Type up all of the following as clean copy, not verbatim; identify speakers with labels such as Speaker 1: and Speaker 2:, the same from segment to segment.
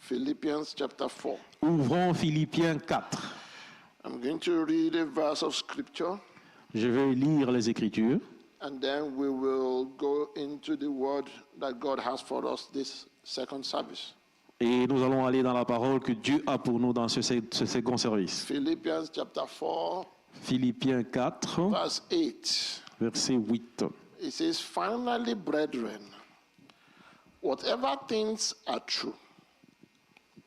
Speaker 1: Philippians chapter 4.
Speaker 2: Ouvrons Philippiens 4.
Speaker 1: I'm going to read a verse of scripture,
Speaker 2: Je vais lire les Écritures
Speaker 1: and then we will go into the word that God has for us this second service.
Speaker 2: et nous allons aller dans la parole que Dieu a pour nous dans ce second service.
Speaker 1: Philippians chapter 4,
Speaker 2: Philippiens 4,
Speaker 1: verse 8.
Speaker 2: verset 8.
Speaker 1: It says, "Finally, brethren, whatever things are true,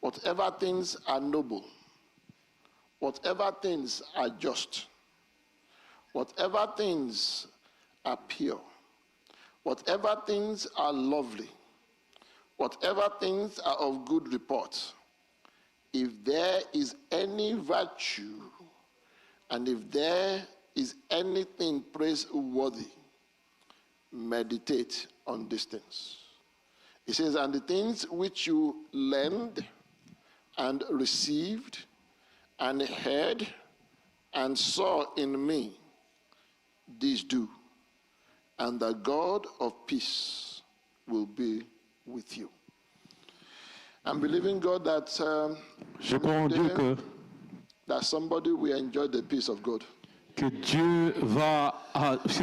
Speaker 1: whatever things are noble, whatever things are just, whatever things are pure, whatever things are lovely, whatever things are of good report, if there is any virtue, and if there is anything praiseworthy, meditate on these things." It says, "And the things which you learned and received and heard and saw in me, these do, and the God of peace will be with you." I'm believing God that
Speaker 2: Je crois en Dieu
Speaker 1: that somebody will enjoy the peace of God.
Speaker 2: que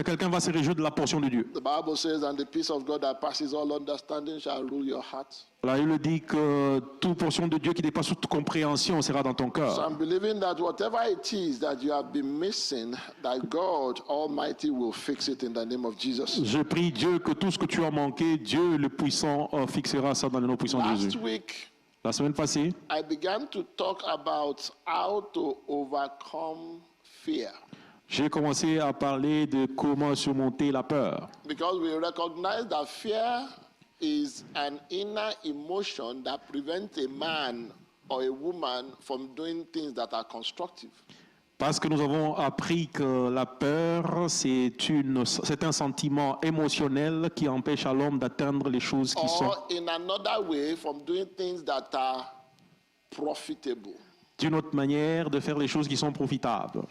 Speaker 2: quelqu'un va se réjouir de la portion de Dieu.
Speaker 1: The Bible says, "And the peace of God that passes all understanding shall rule your heart."
Speaker 2: Là, il dit que toute portion de Dieu qui dépasse toute compréhension sera dans ton
Speaker 1: So
Speaker 2: cœur.
Speaker 1: I'm believing that whatever it is that you have been missing, that God Almighty will fix it in the name of Jesus.
Speaker 2: Je prie Dieu que tout ce que tu as manqué, Dieu le puissant fixera ça dans le nom puissant de
Speaker 1: Last
Speaker 2: Jésus.
Speaker 1: week,
Speaker 2: La semaine passée,
Speaker 1: I began to talk about how to overcome fear,
Speaker 2: j'ai commencé à parler de comment surmonter la peur.
Speaker 1: because we recognize that fear is an inner emotion that prevents a man or a woman from doing things that are constructive.
Speaker 2: Parce que nous avons appris que la peur, c'est un sentiment émotionnel qui empêche à l'homme d'atteindre les choses qui sont
Speaker 1: Or in another way, from doing things that are profitable.
Speaker 2: d'une autre manière de faire les choses qui sont profitables.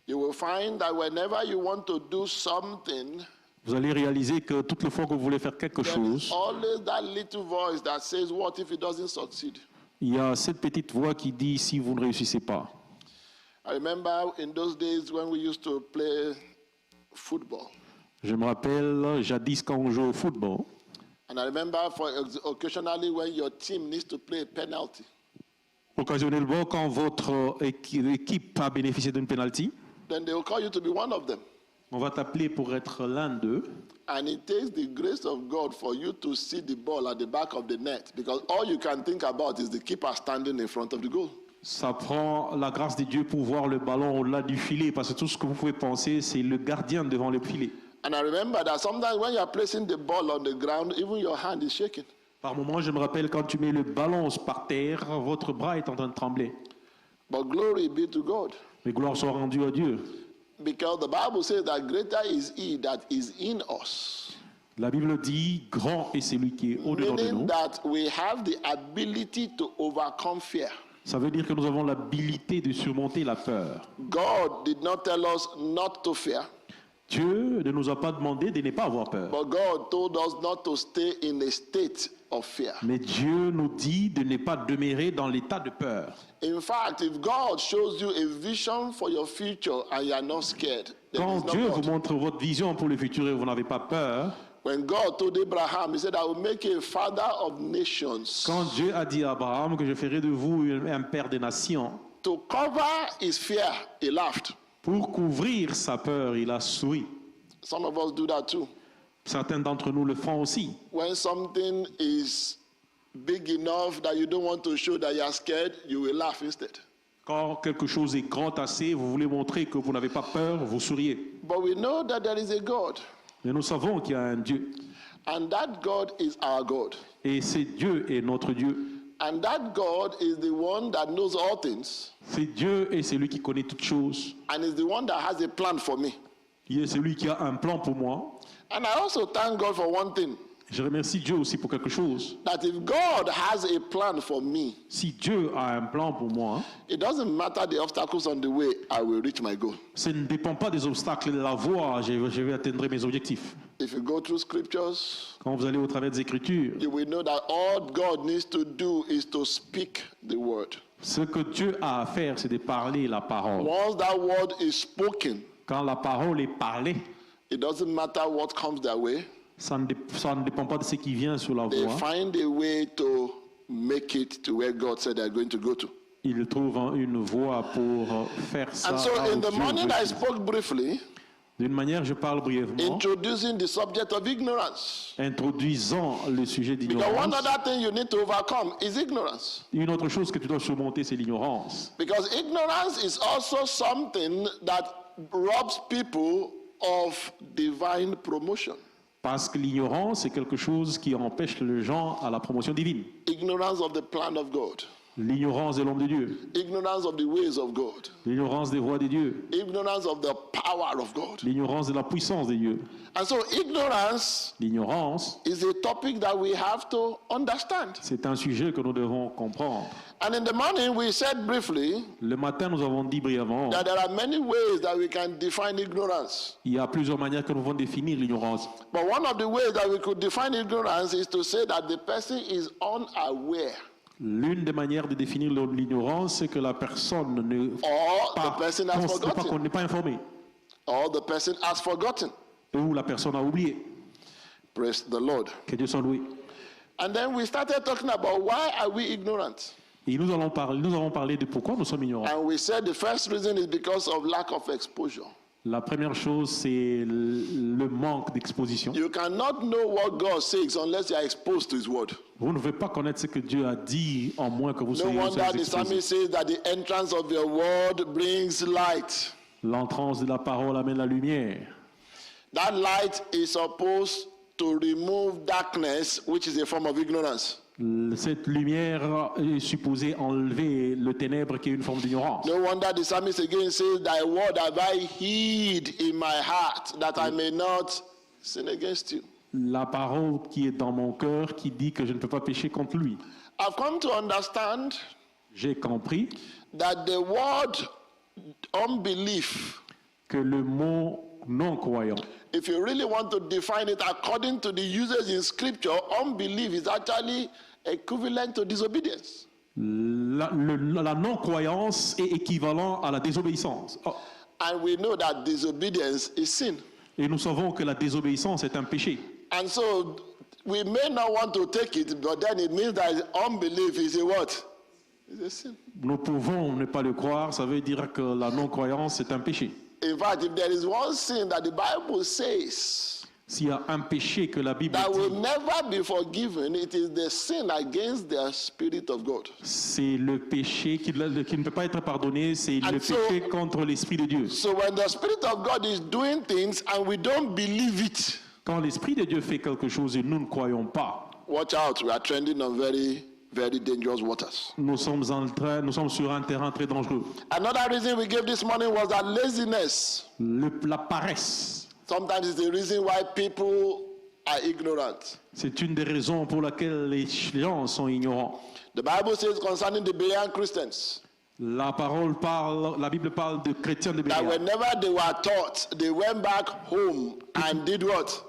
Speaker 1: You will find that whenever you want to do something,
Speaker 2: Vous allez réaliser que toutes les fois que vous voulez faire quelque
Speaker 1: there is
Speaker 2: chose,
Speaker 1: always that little voice that says, "What if it doesn't succeed?"
Speaker 2: il y a cette petite voix qui dit si vous ne réussissez pas.
Speaker 1: I remember in those days when we used to play football.
Speaker 2: Je me rappelle jadis quand on jouait au football,
Speaker 1: And I remember occasionally when your team needs to play a penalty.
Speaker 2: occasionnellement quand votre équipe a bénéficié d'une penalty,
Speaker 1: Then they will call you to be one of them.
Speaker 2: on va t'appeler pour être l'un d'eux.
Speaker 1: And it takes the grace of God for you to see the ball at the back of the net, because all you can think about is the keeper standing in front of the goal.
Speaker 2: Ça prend la grâce de Dieu pour voir le ballon au-delà du filet, parce que tout ce que vous pouvez penser, c'est le gardien devant le filet.
Speaker 1: And I remember that sometimes when you are placing the ball on the ground, even your hand is shaking.
Speaker 2: Par moments, je me rappelle quand tu mets le ballon par terre, votre bras est en train de trembler.
Speaker 1: But glory be to God,
Speaker 2: Mais gloire soit rendue à Dieu.
Speaker 1: because the Bible says that greater is He that is in us,
Speaker 2: La Bible dit, grand est celui qui est au-dedans de
Speaker 1: meaning
Speaker 2: nous.
Speaker 1: that we have the ability to overcome fear.
Speaker 2: Ça veut dire que nous avons l'habilité de surmonter la peur.
Speaker 1: God did not tell us not to fear,
Speaker 2: Dieu ne nous a pas demandé de ne pas avoir peur.
Speaker 1: but God told us not to stay in a state of fear.
Speaker 2: Mais Dieu nous dit de ne pas demeurer dans l'état de peur.
Speaker 1: In fact, if God shows you a vision for your future and you are not scared, then
Speaker 2: Quand
Speaker 1: it's not
Speaker 2: Dieu vous
Speaker 1: God.
Speaker 2: montre votre vision pour le futur et vous n'avez pas peur,
Speaker 1: When God told Abraham, He said, "I will make you a father of nations."
Speaker 2: quand Dieu a dit à Abraham que je ferai de vous un père des nations,
Speaker 1: To cover his fear, he laughed.
Speaker 2: pour couvrir sa peur, il a souri.
Speaker 1: Some of us do that too.
Speaker 2: Certains d'entre nous le font aussi.
Speaker 1: When something is big enough that you don't want to show that you are scared, you will laugh instead.
Speaker 2: Quand quelque chose est grand assez, vous voulez montrer que vous n'avez pas peur, vous souriez.
Speaker 1: But we know that there is a God,
Speaker 2: Mais nous savons qu'il y a un Dieu.
Speaker 1: and that God is our God.
Speaker 2: Et c'est Dieu est notre Dieu.
Speaker 1: And that God is the one that knows all things,
Speaker 2: C'est Dieu et c'est lui qui connaît toutes choses.
Speaker 1: and is the one that has a plan for me.
Speaker 2: Il est celui qui a un plan pour moi.
Speaker 1: And I also thank God for one thing,
Speaker 2: Je remercie Dieu aussi pour quelque chose.
Speaker 1: that if God has a plan for me,
Speaker 2: Si Dieu a un plan pour moi,
Speaker 1: it doesn't matter the obstacles on the way, I will reach my goal.
Speaker 2: ce ne dépend pas des obstacles de la voie, je vais atteindre mes objectifs.
Speaker 1: If you go through scriptures,
Speaker 2: Quand vous allez au travers des Écritures,
Speaker 1: you will know that all God needs to do is to speak the word.
Speaker 2: ce que Dieu a à faire, c'est de parler la parole.
Speaker 1: Once that word is spoken,
Speaker 2: Quand la parole est parlée,
Speaker 1: it doesn't matter what comes their way.
Speaker 2: ça ne dépend pas de ce qui vient sur la
Speaker 1: They
Speaker 2: voie.
Speaker 1: find a way to make it to where God said they're going to go to.
Speaker 2: Ils trouvent une voie pour faire ça.
Speaker 1: And so
Speaker 2: là où
Speaker 1: in the
Speaker 2: Dieu
Speaker 1: morning
Speaker 2: veut
Speaker 1: I
Speaker 2: qu'ils-
Speaker 1: spoke briefly,
Speaker 2: D'une manière, je parle brièvement,
Speaker 1: introducing the subject of ignorance.
Speaker 2: introduisant le sujet
Speaker 1: Because one
Speaker 2: d'ignorance.
Speaker 1: other thing you need to overcome is ignorance.
Speaker 2: Une autre chose que tu dois surmonter, c'est l'ignorance.
Speaker 1: Because ignorance is also something that robs people of divine promotion.
Speaker 2: Parce que l'ignorance, c'est quelque chose qui empêche les gens à la promotion divine.
Speaker 1: Ignorance of the plan of God.
Speaker 2: L'ignorance de l'homme de Dieu,
Speaker 1: Ignorance of the ways of God.
Speaker 2: l'ignorance des voies de Dieu,
Speaker 1: Ignorance of the power of God.
Speaker 2: l'ignorance de la puissance de Dieu.
Speaker 1: And so ignorance
Speaker 2: L'ignorance,
Speaker 1: is a topic that we have to understand.
Speaker 2: c'est un sujet que nous devons comprendre.
Speaker 1: And in the morning we said briefly
Speaker 2: Le matin, nous avons dit brièvement,
Speaker 1: that there are many ways that we can define ignorance.
Speaker 2: il y a plusieurs manières que nous pouvons définir l'ignorance.
Speaker 1: But one of the ways that we could define ignorance is to say that the person is unaware
Speaker 2: L'une des manières de définir l'ignorance, c'est que la personne ne
Speaker 1: or
Speaker 2: pas,
Speaker 1: the person has forgotten
Speaker 2: qu'on n'est pas informé,
Speaker 1: or the person has forgotten.
Speaker 2: ou la personne a oublié.
Speaker 1: Praise the Lord.
Speaker 2: Que Dieu soit loué.
Speaker 1: And then we started talking about why are we ignorant?
Speaker 2: Et nous avons parlé de pourquoi nous sommes ignorants.
Speaker 1: And we said the first reason is because of lack of exposure.
Speaker 2: La première chose, c'est le manque d'exposition.
Speaker 1: You cannot know what God says unless you are exposed to his word.
Speaker 2: Vous ne pouvez pas connaître ce que Dieu a dit en moins que vous
Speaker 1: No
Speaker 2: soyez
Speaker 1: wonder the
Speaker 2: exposés.
Speaker 1: psalmist says that the entrance of your word brings light.
Speaker 2: L'entrance de la parole amène la lumière.
Speaker 1: That light is supposed to remove darkness, which is a form of ignorance.
Speaker 2: Cette lumière est supposée enlever le ténèbre qui est une forme d'ignorance.
Speaker 1: No wonder the psalmist again says, thy word have I hid in my heart, that I may not sin against you.
Speaker 2: La parole qui est dans mon cœur qui dit que je ne peux pas pécher contre lui.
Speaker 1: I've come to understand
Speaker 2: J'ai compris
Speaker 1: that the word unbelief,
Speaker 2: que le mot non-croyant,
Speaker 1: if you really want to define it according to the uses in scripture, unbelief is actually equivalent to disobedience.
Speaker 2: la non-croyance est équivalent à la désobéissance. Oh,
Speaker 1: And we know that disobedience is sin.
Speaker 2: et nous savons que la désobéissance est un péché.
Speaker 1: And so we may not want to take it, but then it means that unbelief is a what? It's a sin.
Speaker 2: Nous pouvons ne pas le croire, ça veut dire que la non-croyance est un péché.
Speaker 1: In fact, if there is one sin that the Bible says
Speaker 2: S'il y a un péché que la Bible
Speaker 1: that will
Speaker 2: dit,
Speaker 1: never be forgiven, it is the sin against the Spirit of God.
Speaker 2: c'est le péché qui ne peut pas être pardonné, c'est
Speaker 1: And
Speaker 2: le
Speaker 1: so-
Speaker 2: péché contre l'Esprit de Dieu.
Speaker 1: So when the Spirit of God is doing things and we don't believe it,
Speaker 2: Quand l'Esprit de Dieu fait quelque chose et nous ne croyons pas,
Speaker 1: watch out, we are trending on very, very dangerous waters.
Speaker 2: nous sommes sur un terrain très dangereux.
Speaker 1: Another reason we gave this morning was that laziness.
Speaker 2: La paresse,
Speaker 1: Sometimes it's the reason why people are ignorant.
Speaker 2: c'est une des raisons pour laquelle les gens sont ignorants.
Speaker 1: The Bible says concerning the Berean Christians
Speaker 2: La Bible parle de chrétiens de
Speaker 1: that
Speaker 2: Béréa.
Speaker 1: whenever they were taught, they went back home and did what?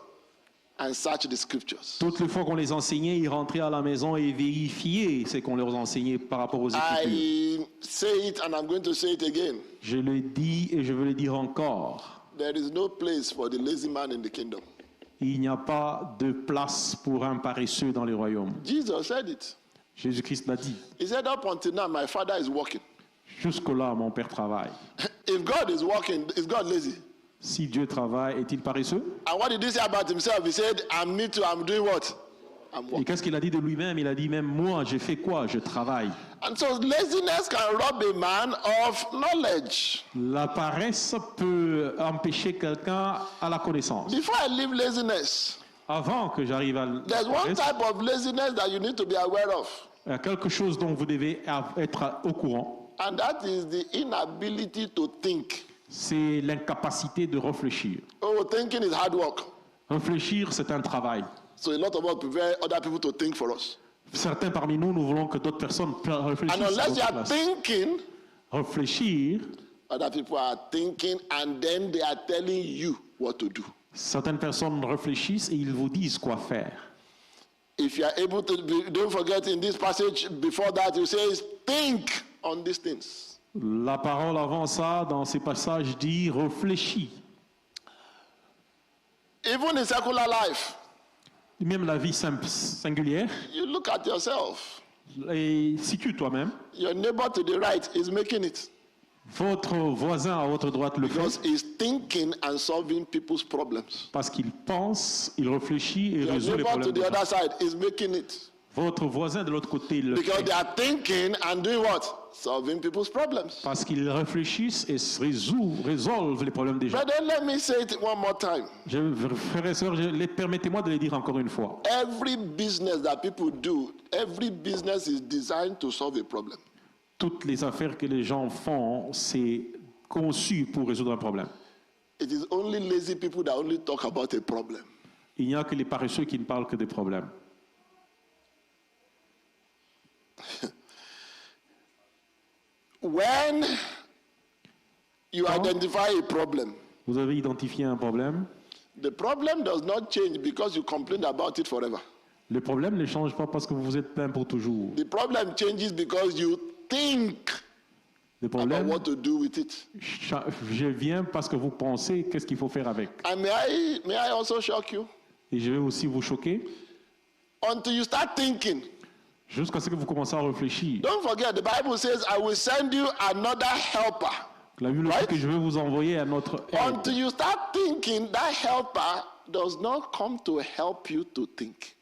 Speaker 1: And searched the scriptures.
Speaker 2: Toutes les fois qu'on les enseignait, ils rentraient à la maison et vérifiaient ce qu'on leur enseignait par rapport aux Écritures.
Speaker 1: I say it and I'm going to say it again.
Speaker 2: Je le dis et je veux le dire encore.
Speaker 1: There is no place for the lazy man in the kingdom.
Speaker 2: Il n'y a pas de place pour un paresseux dans les royaumes.
Speaker 1: Jesus said it.
Speaker 2: Jésus-Christ l'a dit.
Speaker 1: He said, up until now, my father is working.
Speaker 2: Jusque-là, mon Père travaille.
Speaker 1: If God is working, is God lazy?
Speaker 2: Si Dieu travaille, est-il paresseux?
Speaker 1: And what did he say about himself? He said, me too, I'm doing what? I'm
Speaker 2: Et
Speaker 1: working.
Speaker 2: qu'est-ce qu'il a dit de lui-même? Il a dit même moi, je fais quoi? Je travaille.
Speaker 1: And so laziness can rob a man of knowledge.
Speaker 2: La paresse peut empêcher quelqu'un à la connaissance.
Speaker 1: Before I leave laziness,
Speaker 2: Avant que j'arrive à la
Speaker 1: there's one
Speaker 2: paresse,
Speaker 1: type of laziness that you need to be aware of.
Speaker 2: il y a quelque chose dont vous devez être au courant.
Speaker 1: And that is the inability to think.
Speaker 2: C'est l'incapacité de réfléchir.
Speaker 1: Oh, thinking is hard work.
Speaker 2: Réfléchir, c'est un travail.
Speaker 1: So a lot of us prefer other people to think for us.
Speaker 2: Certains parmi nous, nous voulons que d'autres personnes réfléchissent.
Speaker 1: And
Speaker 2: à
Speaker 1: unless you
Speaker 2: notre
Speaker 1: are
Speaker 2: place.
Speaker 1: thinking,
Speaker 2: Réfléchir,
Speaker 1: other people are thinking and then they are telling you what to do.
Speaker 2: Certaines personnes réfléchissent et ils vous disent quoi faire.
Speaker 1: If you are able to, don't forget in this passage before that, it says, think on these things.
Speaker 2: La parole avant ça, dans ces passages, dit réfléchis.
Speaker 1: Even in secular life,
Speaker 2: Même la vie singulière,
Speaker 1: you look at yourself.
Speaker 2: et situe toi-même.
Speaker 1: Your neighbor to the right is making it
Speaker 2: Votre voisin à votre droite le
Speaker 1: because
Speaker 2: fait
Speaker 1: he's thinking and solving people's problems.
Speaker 2: parce qu'il pense, il réfléchit et
Speaker 1: Your
Speaker 2: résout les
Speaker 1: neighbor to
Speaker 2: problèmes.
Speaker 1: the
Speaker 2: des gens.
Speaker 1: other side is making it
Speaker 2: Votre voisin de l'autre côté le
Speaker 1: because
Speaker 2: fait
Speaker 1: they are thinking and doing what? Solving people's problems.
Speaker 2: parce qu'ils réfléchissent et résolvent les problèmes des gens.
Speaker 1: Brethren, let me say it one more time.
Speaker 2: Frères et sœurs, permettez-moi de le dire encore une fois.
Speaker 1: Every business that people do, every business is designed to solve a problem.
Speaker 2: Toutes les affaires que les gens font, c'est conçu pour résoudre un problème.
Speaker 1: It is only lazy people that only talk about a problem.
Speaker 2: Il n'y a que les paresseux qui ne parlent que des problèmes.
Speaker 1: When you
Speaker 2: Quand
Speaker 1: identify a problem,
Speaker 2: vous avez identifié un problème,
Speaker 1: the problem does not change because you complain about it forever.
Speaker 2: le problème ne change pas parce que vous vous êtes plaint pour toujours.
Speaker 1: The problem changes because you think
Speaker 2: Le
Speaker 1: about
Speaker 2: problème
Speaker 1: what to do with it.
Speaker 2: je viens parce que vous pensez qu'est-ce qu'il faut faire avec.
Speaker 1: And may I also shock you?
Speaker 2: Et je vais aussi vous choquer
Speaker 1: Until you start thinking.
Speaker 2: jusqu'à ce que vous commencez à réfléchir.
Speaker 1: Don't forget, the Bible says, I will send you another helper.
Speaker 2: La Bible dit
Speaker 1: Right?
Speaker 2: que je vais vous envoyer un autre aide.
Speaker 1: Until you start thinking, that helper does not come to help you to think.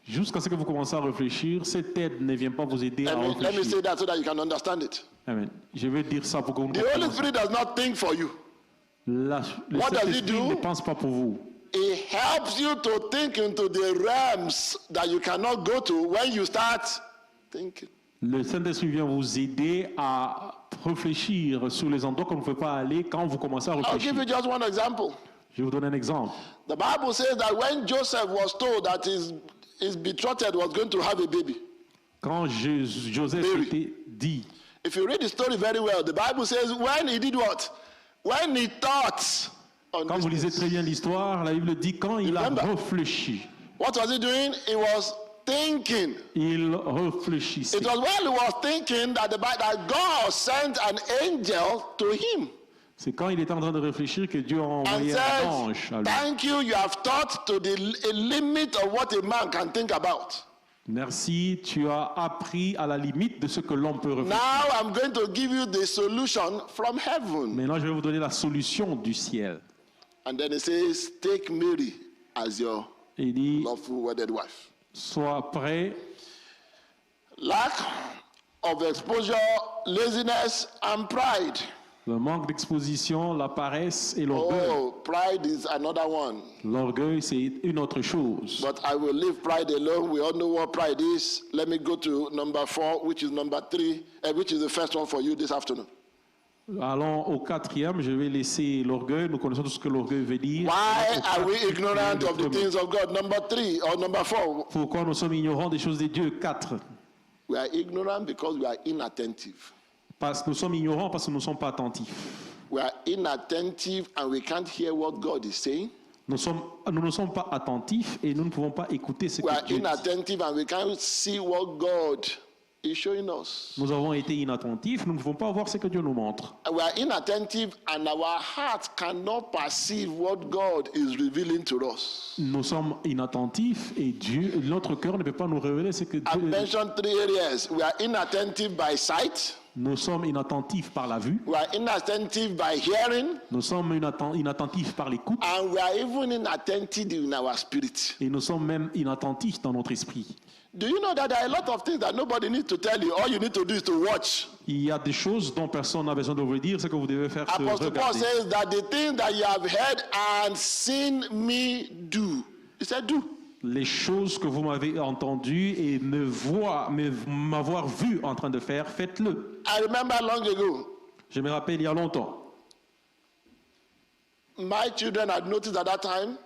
Speaker 2: Jusqu'à ce que vous commencez à réfléchir, cette aide ne vient pas vous aider à
Speaker 1: Let me
Speaker 2: réfléchir.
Speaker 1: say that so that you can understand it.
Speaker 2: Amen. Je vais dire ça pour que vous
Speaker 1: The Holy
Speaker 2: compreniez.
Speaker 1: Spirit does not think for you.
Speaker 2: Le
Speaker 1: What does he
Speaker 2: Saint-Esprit
Speaker 1: do?
Speaker 2: ne pense pas pour vous.
Speaker 1: It helps you to think into the realms that you cannot go to when you start thinking.
Speaker 2: Le Saint-Esprit vient vous aider à réfléchir sur les endroits qu'on ne peut pas aller quand vous commencez à
Speaker 1: I'll
Speaker 2: réfléchir.
Speaker 1: give you just one example.
Speaker 2: Je vais vous donner un exemple.
Speaker 1: The Bible says that when Joseph was told that his betrothed was going to have a baby,
Speaker 2: Quand Joseph
Speaker 1: Mary.
Speaker 2: était dit,
Speaker 1: if you read the story very well, the Bible says when he did what? When he thought on
Speaker 2: quand
Speaker 1: these
Speaker 2: vous lisez
Speaker 1: things.
Speaker 2: très bien l'histoire, la Bible dit quand il a
Speaker 1: Remember.
Speaker 2: réfléchi.
Speaker 1: What was he doing? He was thinking.
Speaker 2: Il réfléchissait.
Speaker 1: It was while he was thinking that that God sent an angel to him
Speaker 2: C'est quand il était en train de réfléchir que Dieu a
Speaker 1: and
Speaker 2: envoyé un
Speaker 1: said,
Speaker 2: ange à lui.
Speaker 1: thank you, you have thought to a limit of what a man can think about.
Speaker 2: Merci, tu as appris à la limite de ce que l'homme peut réfléchir.
Speaker 1: Now I'm going to give you the solution from heaven.
Speaker 2: Maintenant, je vais vous donner la solution du ciel.
Speaker 1: And then it says, take Mary as your
Speaker 2: Il dit,
Speaker 1: lawful wedded wife.
Speaker 2: sois prêt.
Speaker 1: Lack of exposure, laziness, and pride.
Speaker 2: Le manque d'exposition, la paresse et l'orgueil.
Speaker 1: Oh, pride is another one.
Speaker 2: L'orgueil, c'est une autre chose.
Speaker 1: But I will leave pride alone. We all know what pride is. Let me go to number 4, which is number 3, which is the first one for you this afternoon.
Speaker 2: Allons au quatrième, je vais laisser l'orgueil. Nous connaissons tout ce que l'orgueil veut dire.
Speaker 1: Why
Speaker 2: Au
Speaker 1: are we
Speaker 2: quatrième,
Speaker 1: ignorant
Speaker 2: le
Speaker 1: of the
Speaker 2: premier.
Speaker 1: things of God? Number 3 or number 4?
Speaker 2: Pourquoi nous sommes ignorants des choses de Dieu? 4.
Speaker 1: We are ignorant because we are inattentive.
Speaker 2: Parce que nous sommes ignorants parce que nous ne sommes pas attentifs.
Speaker 1: We are inattentive and we can't hear what God is saying.
Speaker 2: Nous ne sommes pas attentifs et nous ne pouvons pas écouter ce
Speaker 1: We are
Speaker 2: que Dieu dit.
Speaker 1: inattentive and we can't see what God is showing us.
Speaker 2: Nous avons été inattentifs, nous ne pouvons pas voir ce que Dieu nous montre.
Speaker 1: We are inattentive and our heart cannot perceive what God is revealing to us.
Speaker 2: Nous sommes inattentifs et notre cœur ne peut pas nous révéler ce que
Speaker 1: I
Speaker 2: Dieu.
Speaker 1: mentioned 3 areas. We are inattentive by sight.
Speaker 2: Nous sommes inattentifs par la vue,
Speaker 1: We are inattentive by hearing.
Speaker 2: nous sommes inattentifs par l'écoute
Speaker 1: And we are even inattentive in our spirit.
Speaker 2: et nous sommes même inattentifs dans notre esprit.
Speaker 1: Do you know that there are a lot of things that nobody needs to tell you? All you need to do is to watch.
Speaker 2: Il y a des choses dont personne n'a besoin de vous dire, ce que vous devez faire, c'est
Speaker 1: Apostle Paul
Speaker 2: regarder.
Speaker 1: says that the things that you have heard and seen me do. He said, do.
Speaker 2: Les choses que vous m'avez entendues et m'avoir vu en train de faire, faites-le.
Speaker 1: I remember long ago,
Speaker 2: Je me rappelle il y a longtemps,
Speaker 1: my children had noticed at that time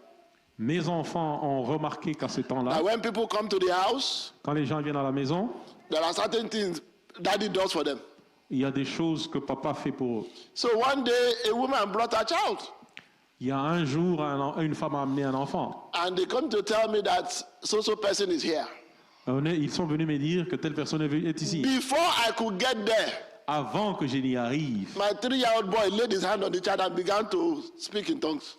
Speaker 2: mes enfants ont remarqué qu'à ce temps-là,
Speaker 1: that when people come to the house,
Speaker 2: quand les gens viennent à la maison,
Speaker 1: there are certain things daddy does for them.
Speaker 2: il y a des choses que papa fait pour eux.
Speaker 1: So one day, a woman brought her child.
Speaker 2: Il y a un jour, une femme a amené un enfant.
Speaker 1: And they come to tell me that so person is here.
Speaker 2: Ils sont venus me dire que telle personne est ici.
Speaker 1: Before I could get there,
Speaker 2: Avant que je n'y arrive,
Speaker 1: my 3-year-old boy laid his hand on the child and began to speak in tongues.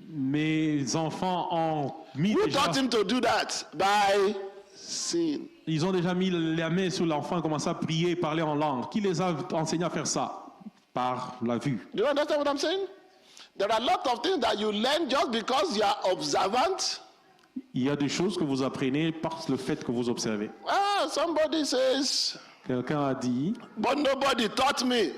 Speaker 2: mes enfants ont mis
Speaker 1: Who
Speaker 2: déjà,
Speaker 1: taught him to do that? By sin.
Speaker 2: ils ont déjà mis la main sur l'enfant et commencé à prier et parler en langue. Qui les a enseignés à faire ça? Par la vue.
Speaker 1: Do you understand what I'm saying? There are a lot of things that you learn just because you are observant.
Speaker 2: Il y a des choses que vous apprenez par le fait que vous observez.
Speaker 1: Ah, somebody says,
Speaker 2: Quelqu'un a dit,
Speaker 1: but nobody taught me.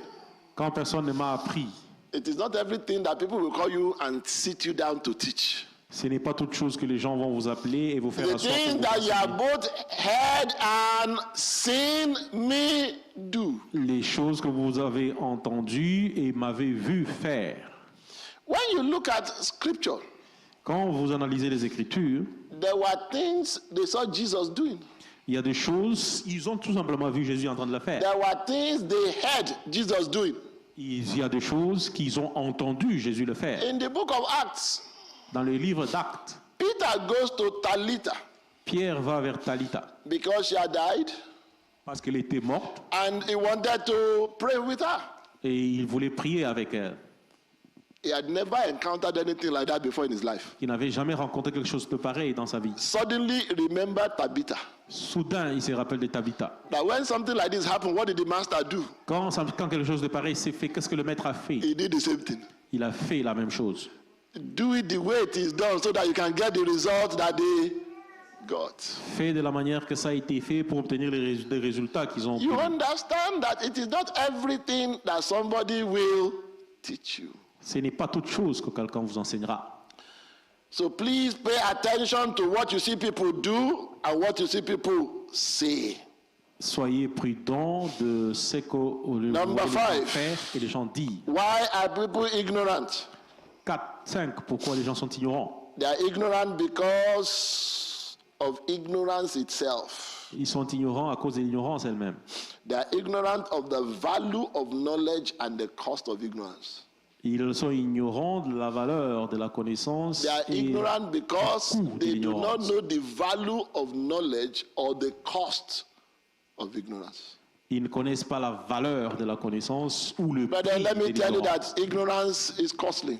Speaker 2: quand personne ne m'a appris,
Speaker 1: It is not everything that people will call you and sit you down to teach.
Speaker 2: ce n'est pas toute chose que les gens vont vous appeler et vous faire
Speaker 1: The
Speaker 2: asseoir pour
Speaker 1: thing
Speaker 2: vous
Speaker 1: that you
Speaker 2: enseigner.
Speaker 1: have both heard and seen me do.
Speaker 2: Les choses que vous avez entendues et m'avez vu faire.
Speaker 1: When you look at scripture,
Speaker 2: Quand vous analysez les Écritures,
Speaker 1: there were things they saw Jesus doing.
Speaker 2: il y a des choses, ils ont tout simplement vu Jésus en train de le faire.
Speaker 1: There were things they heard Jesus doing.
Speaker 2: Il y a des choses qu'ils ont entendu Jésus le faire.
Speaker 1: In the book of Acts,
Speaker 2: Dans le livre d'Actes,
Speaker 1: Peter goes to Talitha
Speaker 2: Pierre va vers Talita
Speaker 1: because she had died
Speaker 2: parce qu'elle était morte
Speaker 1: and he wanted to pray with her.
Speaker 2: et il voulait prier avec elle.
Speaker 1: He had never encountered anything like that before in his life.
Speaker 2: Il n'avait jamais rencontré quelque chose de pareil dans sa vie.
Speaker 1: Suddenly he remembered Tabitha.
Speaker 2: Soudain, il se rappelle de Tabitha.
Speaker 1: That when something like this happened, what did the master do?
Speaker 2: Quand quelque chose de pareil s'est fait, qu'est-ce que le maître a fait?
Speaker 1: He did the same thing.
Speaker 2: Il a fait la même chose.
Speaker 1: Do it the way it is done so that you can get the result that they got.
Speaker 2: Fait de la manière que ça a été fait pour obtenir les résultats qu'ils ont
Speaker 1: You
Speaker 2: obtenus.
Speaker 1: understand that it is not everything that somebody will teach you.
Speaker 2: Ce n'est pas toute chose que quelqu'un vous enseignera.
Speaker 1: So please pay attention to what you see people do and what you see people say.
Speaker 2: Soyez prudents de ce que les
Speaker 1: Number
Speaker 2: gens
Speaker 1: 5.
Speaker 2: font et les gens disent.
Speaker 1: Why are people ignorant?
Speaker 2: 4, 5. Pourquoi les gens sont ignorants?
Speaker 1: They are ignorant because of ignorance itself.
Speaker 2: Ils sont ignorants à cause de l'ignorance elle-même.
Speaker 1: They are ignorant of the value of knowledge and the cost of ignorance.
Speaker 2: Ils sont ignorants de la valeur de la connaissance
Speaker 1: They are
Speaker 2: et
Speaker 1: ignorant because
Speaker 2: du coût de
Speaker 1: they do not
Speaker 2: l'ignorance.
Speaker 1: know the value of knowledge or the cost of ignorance.
Speaker 2: Ils ne connaissent pas la valeur de la connaissance ou le
Speaker 1: But
Speaker 2: prix
Speaker 1: then let me
Speaker 2: de
Speaker 1: tell you
Speaker 2: l'ignorance.
Speaker 1: that ignorance is costly.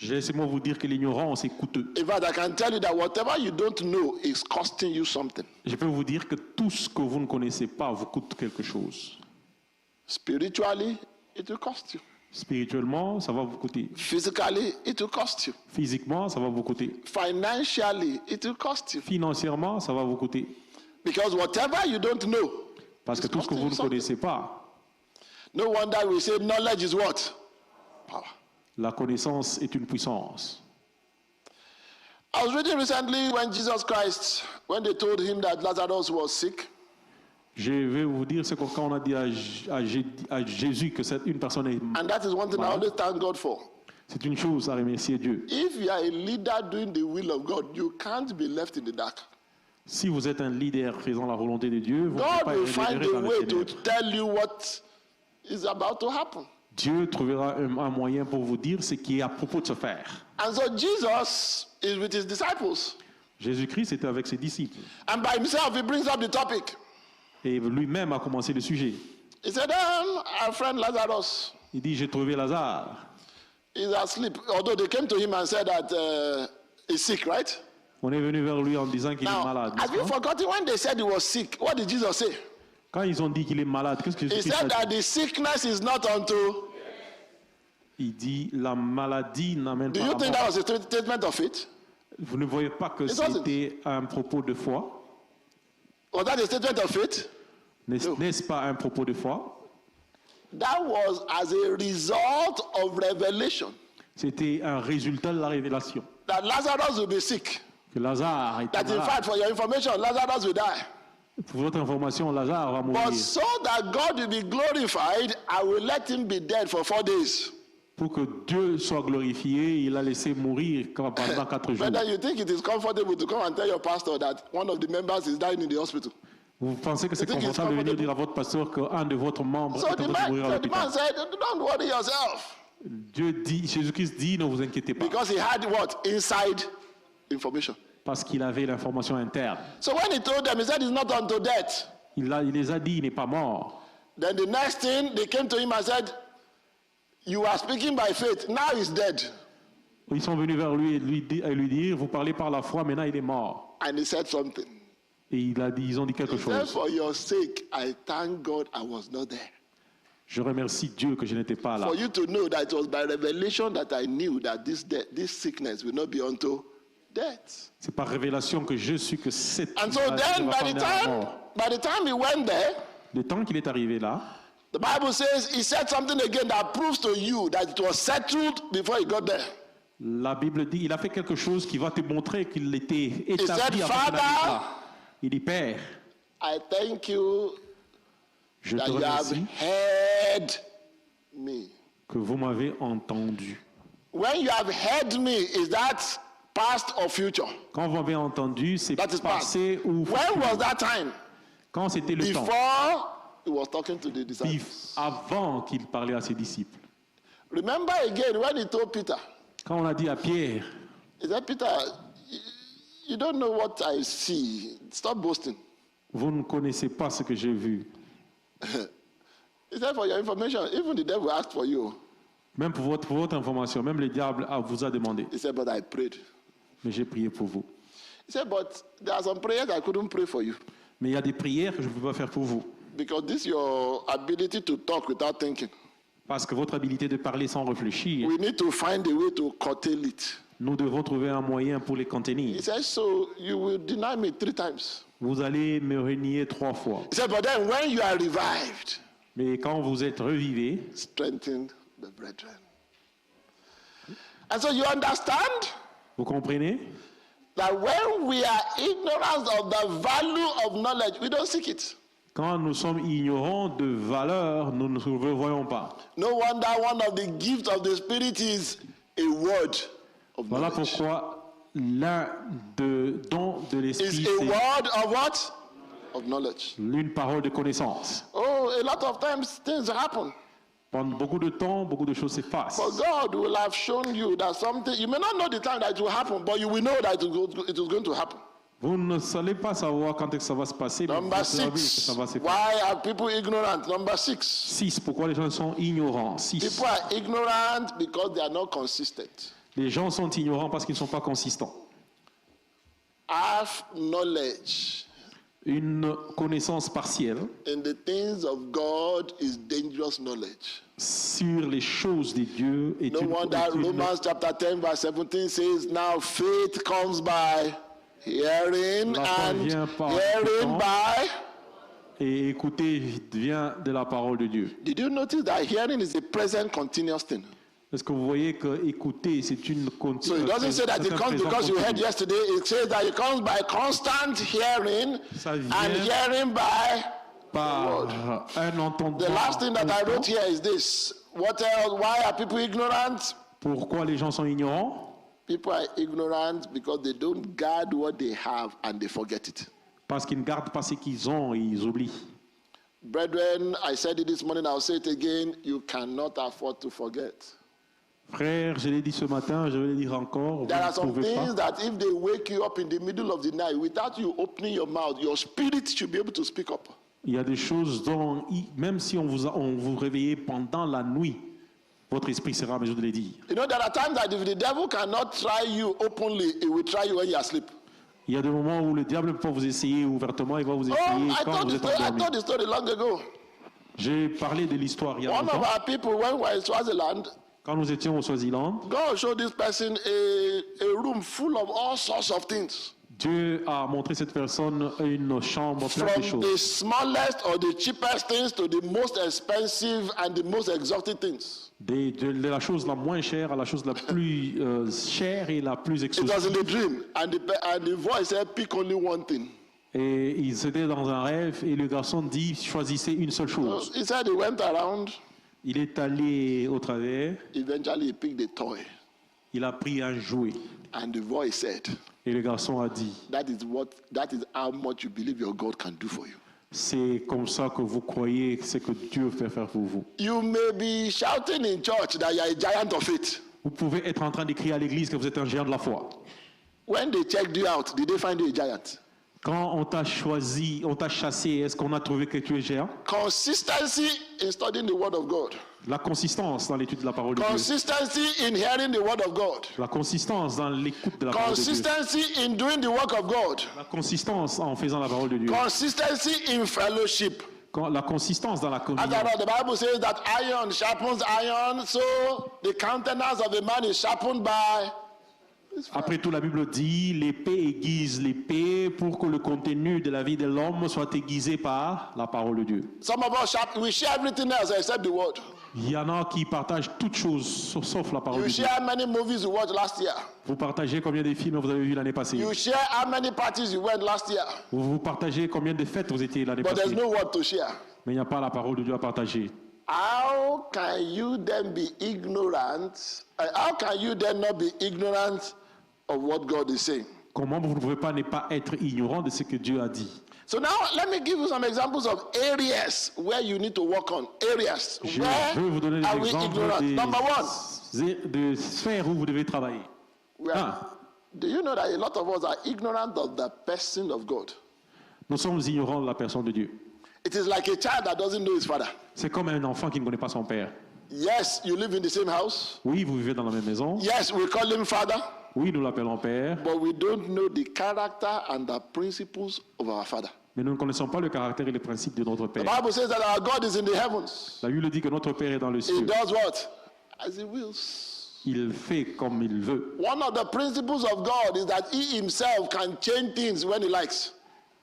Speaker 2: Laissez-moi vous dire que l'ignorance est coûteux.
Speaker 1: In fact, I can tell you that whatever you don't know is costing you something.
Speaker 2: Je peux vous dire que tout ce que vous ne connaissez pas vous coûte quelque chose.
Speaker 1: Spiritually, it will cost you.
Speaker 2: Spirituellement, ça va vous coûter.
Speaker 1: Physically, it will cost you.
Speaker 2: Physiquement, ça va vous coûter.
Speaker 1: Financially, it will cost you.
Speaker 2: Financièrement, ça va vous coûter.
Speaker 1: Because whatever you don't know,
Speaker 2: Parce que
Speaker 1: it's
Speaker 2: tout ce que
Speaker 1: costing
Speaker 2: vous
Speaker 1: you
Speaker 2: ne
Speaker 1: something.
Speaker 2: connaissez pas,
Speaker 1: No wonder we say knowledge is what? Power.
Speaker 2: la connaissance est une puissance.
Speaker 1: I was reading recently when Jesus Christ, when they told him that Lazarus was sick,
Speaker 2: Je vais vous dire ce que quand on a dit à Jésus que une personne est
Speaker 1: and that is one thing I always thank God for.
Speaker 2: c'est une chose à remercier Dieu.
Speaker 1: If you are a leader doing the will of God, you can't be left in the dark.
Speaker 2: Si vous êtes un leader faisant la volonté de Dieu, vous ne pouvez
Speaker 1: God
Speaker 2: pas
Speaker 1: will
Speaker 2: être
Speaker 1: find
Speaker 2: libéré
Speaker 1: a
Speaker 2: dans les
Speaker 1: way to
Speaker 2: ténèbres.
Speaker 1: tell you what is about to happen.
Speaker 2: Dieu trouvera un moyen pour vous dire ce qui est à propos de se faire.
Speaker 1: And so Jesus is with his disciples.
Speaker 2: Jésus-Christ était avec ses disciples
Speaker 1: And by himself, he brings up the topic.
Speaker 2: et lui-même a commencé le sujet.
Speaker 1: He said, our friend Lazarus
Speaker 2: Il dit, j'ai trouvé Lazare.
Speaker 1: is asleep. Although they came to him and said that he's sick, right?
Speaker 2: On est venu vers lui en disant qu'il est
Speaker 1: Now,
Speaker 2: malade.
Speaker 1: have you forgotten when they said he was sick? What did Jesus say?
Speaker 2: Quand ils ont dit qu'il est malade, qu'est-ce que
Speaker 1: He
Speaker 2: Jésus-Christ
Speaker 1: said
Speaker 2: a
Speaker 1: that
Speaker 2: dit?
Speaker 1: the sickness is not unto.
Speaker 2: Il dit, la maladie n'amène
Speaker 1: Do
Speaker 2: pas
Speaker 1: you
Speaker 2: la
Speaker 1: think
Speaker 2: mort.
Speaker 1: that was a statement of faith?
Speaker 2: Vous ne voyez pas que
Speaker 1: It wasn't.
Speaker 2: c'était un propos de foi?
Speaker 1: Was that a statement of faith?
Speaker 2: N'est-ce pas un propos de foi?
Speaker 1: That was as a result of revelation
Speaker 2: C'était un résultat de la révélation.
Speaker 1: that Lazarus will be sick.
Speaker 2: Que Lazare était
Speaker 1: That in
Speaker 2: malade.
Speaker 1: fact, for your information, Lazarus will die.
Speaker 2: Pour votre information, Lazare va
Speaker 1: But
Speaker 2: mourir.
Speaker 1: so that God will be glorified, I will let him be dead for 4 days.
Speaker 2: Pour que Dieu soit glorifié, il a laissé mourir pendant 4 jours.
Speaker 1: Whether you think it is comfortable to come and tell your pastor that one of the members is dying in the hospital.
Speaker 2: Vous pensez que c'est
Speaker 1: You think it's
Speaker 2: confortable de venir
Speaker 1: comfortable?
Speaker 2: dire à votre pasteur qu'un de votre membre
Speaker 1: So
Speaker 2: est en
Speaker 1: the
Speaker 2: train de mourir à
Speaker 1: man
Speaker 2: l'hôpital?
Speaker 1: said, don't worry yourself.
Speaker 2: Jésus-Christ dit, ne vous inquiétez pas,
Speaker 1: Because he had what? Inside information.
Speaker 2: parce qu'il avait l'information interne.
Speaker 1: So when he told them, he said he's not unto death.
Speaker 2: Il les a dit, il n'est pas mort.
Speaker 1: Then the next thing, they came to him and said, you are speaking by faith, now he's dead.
Speaker 2: Ils sont venus vers lui et lui dire, vous parlez par la foi, maintenant il est mort.
Speaker 1: And he said something.
Speaker 2: Et ils ont dit quelque
Speaker 1: He said,
Speaker 2: chose.
Speaker 1: for your sake, I thank God I was not there.
Speaker 2: Je remercie Dieu que je n'étais pas là.
Speaker 1: For you to know that it was by revelation that I knew that this sickness will not be unto death.
Speaker 2: C'est par révélation que je suis que cette
Speaker 1: And so
Speaker 2: maladie
Speaker 1: then,
Speaker 2: ne va pas mener à la mort.
Speaker 1: by the time he went there,
Speaker 2: Le temps qu'il est arrivé là,
Speaker 1: the Bible says he said something again that proves to you that it was settled before he got there.
Speaker 2: la Bible dit, il a fait quelque chose qui va te montrer qu'il était établi
Speaker 1: said,
Speaker 2: avant qu'il
Speaker 1: Father,
Speaker 2: arrive là. Il dit, Père,
Speaker 1: I thank you
Speaker 2: je
Speaker 1: that
Speaker 2: te
Speaker 1: you have
Speaker 2: remercie
Speaker 1: heard me.
Speaker 2: que vous m'avez entendu.
Speaker 1: When you have heard me, is that past or future?
Speaker 2: Quand vous m'avez entendu, c'est
Speaker 1: That is past.
Speaker 2: passé ou
Speaker 1: When
Speaker 2: futur.
Speaker 1: was that time?
Speaker 2: Quand c'était le temps,
Speaker 1: Before he was talking to the disciples.
Speaker 2: avant qu'il parlait à ses disciples.
Speaker 1: Remember again when he told Peter,
Speaker 2: Quand on a dit à Pierre,
Speaker 1: he said, Peter, you don't know what I see. Stop boasting.
Speaker 2: vous ne connaissez pas ce que j'ai vu.
Speaker 1: He said, for your information, even the devil asked for you.
Speaker 2: Même pour votre information, même le diable vous a demandé.
Speaker 1: He said, but I prayed.
Speaker 2: Mais j'ai prié pour vous.
Speaker 1: He said, but there are some prayers I couldn't pray for you.
Speaker 2: Mais il y a des prières que je ne peux pas faire pour vous.
Speaker 1: Because this is your ability to talk without thinking.
Speaker 2: Parce que votre habilité de parler sans réfléchir,
Speaker 1: We need to find a way to curtail it.
Speaker 2: nous devons trouver un moyen pour les
Speaker 1: He
Speaker 2: contenir.
Speaker 1: said, so you will deny me 3 times.
Speaker 2: Vous allez me renier 3 fois.
Speaker 1: He said, but then when you are revived,
Speaker 2: Mais quand vous êtes revivé,
Speaker 1: strengthen the brethren. And so you understand
Speaker 2: vous comprenez
Speaker 1: that when we are ignorant of the value of knowledge, we don't seek it.
Speaker 2: Quand nous sommes ignorants de valeur, nous ne le voyons pas.
Speaker 1: No wonder one of the gifts of the Spirit is a word of
Speaker 2: Voilà
Speaker 1: knowledge.
Speaker 2: pourquoi l'un des dons de
Speaker 1: It's
Speaker 2: l'esprit,
Speaker 1: a
Speaker 2: c'est
Speaker 1: word of what? Of knowledge.
Speaker 2: une parole de connaissance.
Speaker 1: Oh, a lot of times things happen.
Speaker 2: Pendant beaucoup de temps, beaucoup de choses s'effacent.
Speaker 1: For God will have shown you that something, you may not know the time that it will happen, but you will know that it is going to happen.
Speaker 2: Vous ne savez pas savoir quand est-ce que ça va se passer, mais
Speaker 1: Number
Speaker 2: vous savez que
Speaker 1: 6.
Speaker 2: ça va se passer.
Speaker 1: Why are people ignorant? Number 6.
Speaker 2: 6. Pourquoi les gens sont ignorants? 6.
Speaker 1: People are ignorant because they are not consistent.
Speaker 2: Les gens sont ignorants parce qu'ils ne sont pas consistants.
Speaker 1: Have knowledge
Speaker 2: Une connaissance partielle
Speaker 1: in the things of God is dangerous knowledge.
Speaker 2: sur les choses de Dieu est
Speaker 1: No wonder Romans chapter 10 verse 17 says, now faith comes by hearing
Speaker 2: La foi
Speaker 1: and
Speaker 2: vient par
Speaker 1: hearing
Speaker 2: écoutant.
Speaker 1: by...
Speaker 2: et écouter vient de la parole de Dieu.
Speaker 1: Did you notice that hearing is a present continuous thing?
Speaker 2: Est-ce que vous voyez que écouter c'est une
Speaker 1: So it doesn't say that it comes because you heard yesterday. It says that it comes by constant hearing
Speaker 2: Ça vient
Speaker 1: and hearing by...
Speaker 2: par un entendement.
Speaker 1: The last thing that I
Speaker 2: constant.
Speaker 1: wrote here is this. What else? Why are people ignorant?
Speaker 2: Pourquoi les gens sont ignorants?
Speaker 1: People are ignorant because they don't guard what they have and they forget it.
Speaker 2: Parce qu'ils ne gardent pas ce qu'ils ont et ils oublient.
Speaker 1: Brethren, I said it this morning, I'll say it again. You cannot afford to forget.
Speaker 2: Frère, je l'ai dit ce matin, je vais le dire encore. Vous
Speaker 1: There are
Speaker 2: ne
Speaker 1: some
Speaker 2: pouvez
Speaker 1: things
Speaker 2: pas.
Speaker 1: that if they wake you up in the middle of the night without you opening your mouth, your spirit should be able to speak up.
Speaker 2: Il y a des choses dont, même si on vous réveillait pendant la nuit, votre esprit sera en mesure de les dire.
Speaker 1: You know, there are times that if the devil cannot try you openly, he will try you when you are asleep.
Speaker 2: Il y a des moments où le diable peut vous essayer ouvertement, il va vous
Speaker 1: Oh,
Speaker 2: essayer
Speaker 1: I
Speaker 2: quand
Speaker 1: told,
Speaker 2: vous
Speaker 1: the
Speaker 2: êtes
Speaker 1: story, I
Speaker 2: endormi.
Speaker 1: told the story long ago.
Speaker 2: J'ai parlé de l'histoire il y a
Speaker 1: One of
Speaker 2: longtemps.
Speaker 1: our people, when we were in Swaziland,
Speaker 2: Quand nous étions au Swaziland,
Speaker 1: God showed this person a room full of all sorts of things.
Speaker 2: Dieu a montré cette personne une chambre pleine de
Speaker 1: From
Speaker 2: choses.
Speaker 1: the smallest or the cheapest things to the most expensive and the most exotic things.
Speaker 2: De la chose la moins chère à la chose la plus chère et la plus
Speaker 1: It was in
Speaker 2: exhaustive.
Speaker 1: a dream, and the voice said, pick only one thing.
Speaker 2: Et ils étaient dans un rêve et le garçon dit choisissez une seule
Speaker 1: So
Speaker 2: chose.
Speaker 1: he said he went around,
Speaker 2: Il est allé au travers,
Speaker 1: eventually he picked a toy,
Speaker 2: il a pris un jouet
Speaker 1: and the voice said,
Speaker 2: et le garçon a dit
Speaker 1: that is how much you believe your God can do for you.
Speaker 2: C'est comme ça que vous croyez ce que Dieu fait faire pour vous.
Speaker 1: You may be shouting in church that you are a giant of faith.
Speaker 2: Vous pouvez être en train de crier à l'église que vous êtes un géant de la foi.
Speaker 1: When they checked you out, did they find you a giant?
Speaker 2: Quand on t'a choisi, on t'a chassé, est-ce qu'on a trouvé que tu es géant?
Speaker 1: Consistency in studying the Word of God.
Speaker 2: La consistance dans l'étude de la parole de Dieu.
Speaker 1: Consistency in hearing the Word of God.
Speaker 2: La consistance dans l'écoute de la parole de Dieu.
Speaker 1: Consistency in doing the work of God.
Speaker 2: La consistance en faisant la parole de Dieu.
Speaker 1: Consistency in fellowship.
Speaker 2: La consistance dans la communion.
Speaker 1: After all, the Bible says that iron sharpens iron, so the countenance of a man is sharpened by his fire.
Speaker 2: Après tout, la Bible dit, l'épée aiguise l'épée pour que le contenu de la vie de l'homme soit aiguisé par la parole de Dieu.
Speaker 1: Some of us, we share everything else except the word.
Speaker 2: Il y en a qui partagent toutes choses sauf la parole
Speaker 1: You
Speaker 2: de Dieu.
Speaker 1: share how many movies you watched last year.
Speaker 2: Vous partagez combien de films vous avez vus l'année passée.
Speaker 1: You share how many parties you went last year.
Speaker 2: Vous partagez combien de fêtes vous étiez l'année
Speaker 1: But there's
Speaker 2: passée.
Speaker 1: no word to share.
Speaker 2: Mais il n'y a pas la parole de Dieu à partager.
Speaker 1: How can you then be ignorant? How can you then not be ignorant of what God is saying?
Speaker 2: Comment vous ne pouvez pas ne pas être ignorant de ce que Dieu a dit?
Speaker 1: So now let me give you some examples of areas where you need to work on. Areas
Speaker 2: Je
Speaker 1: where
Speaker 2: veux vous donner
Speaker 1: are
Speaker 2: des
Speaker 1: we
Speaker 2: exemples
Speaker 1: ignorant? Number one,
Speaker 2: de sphères où vous devez travailler.
Speaker 1: do you know that a lot of us are ignorant of the person of God?
Speaker 2: Nous sommes ignorants de la personne de Dieu.
Speaker 1: It is like a child that doesn't know his father.
Speaker 2: C'est comme un enfant qui ne connaît pas son père.
Speaker 1: Yes, you live in the same house.
Speaker 2: Oui, vous vivez dans la même maison.
Speaker 1: Yes, we call him father,
Speaker 2: Oui, nous l'appelons père.
Speaker 1: but we don't know the character and the principles of our father.
Speaker 2: Mais nous ne connaissons pas le caractère et les principes de notre
Speaker 1: The
Speaker 2: père.
Speaker 1: Bible says that our God is in the heavens.
Speaker 2: La Bible dit que notre père est dans le
Speaker 1: He
Speaker 2: ciel.
Speaker 1: does what? As he wills.
Speaker 2: Il fait comme il veut.
Speaker 1: One of the principles of God is that he himself can change things when he likes.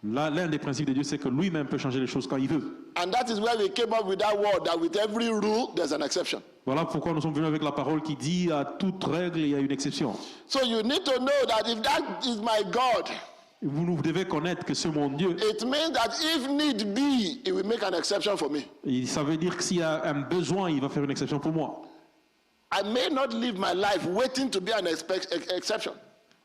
Speaker 2: L'un des principes de Dieu, c'est que lui-même peut changer les choses quand il veut.
Speaker 1: And that is where we came up with that word, that with every rule, there's an exception.
Speaker 2: Voilà pourquoi nous sommes venus avec la parole qui dit à toute règle, il y a une exception.
Speaker 1: So you need to know that if that is my God,
Speaker 2: Vous devez connaître que c'est mon Dieu.
Speaker 1: it means that if need be, he will make an exception for me.
Speaker 2: Et ça veut dire que s'il y a un besoin, il va faire une exception pour moi.
Speaker 1: I may not live my life waiting to be an exception.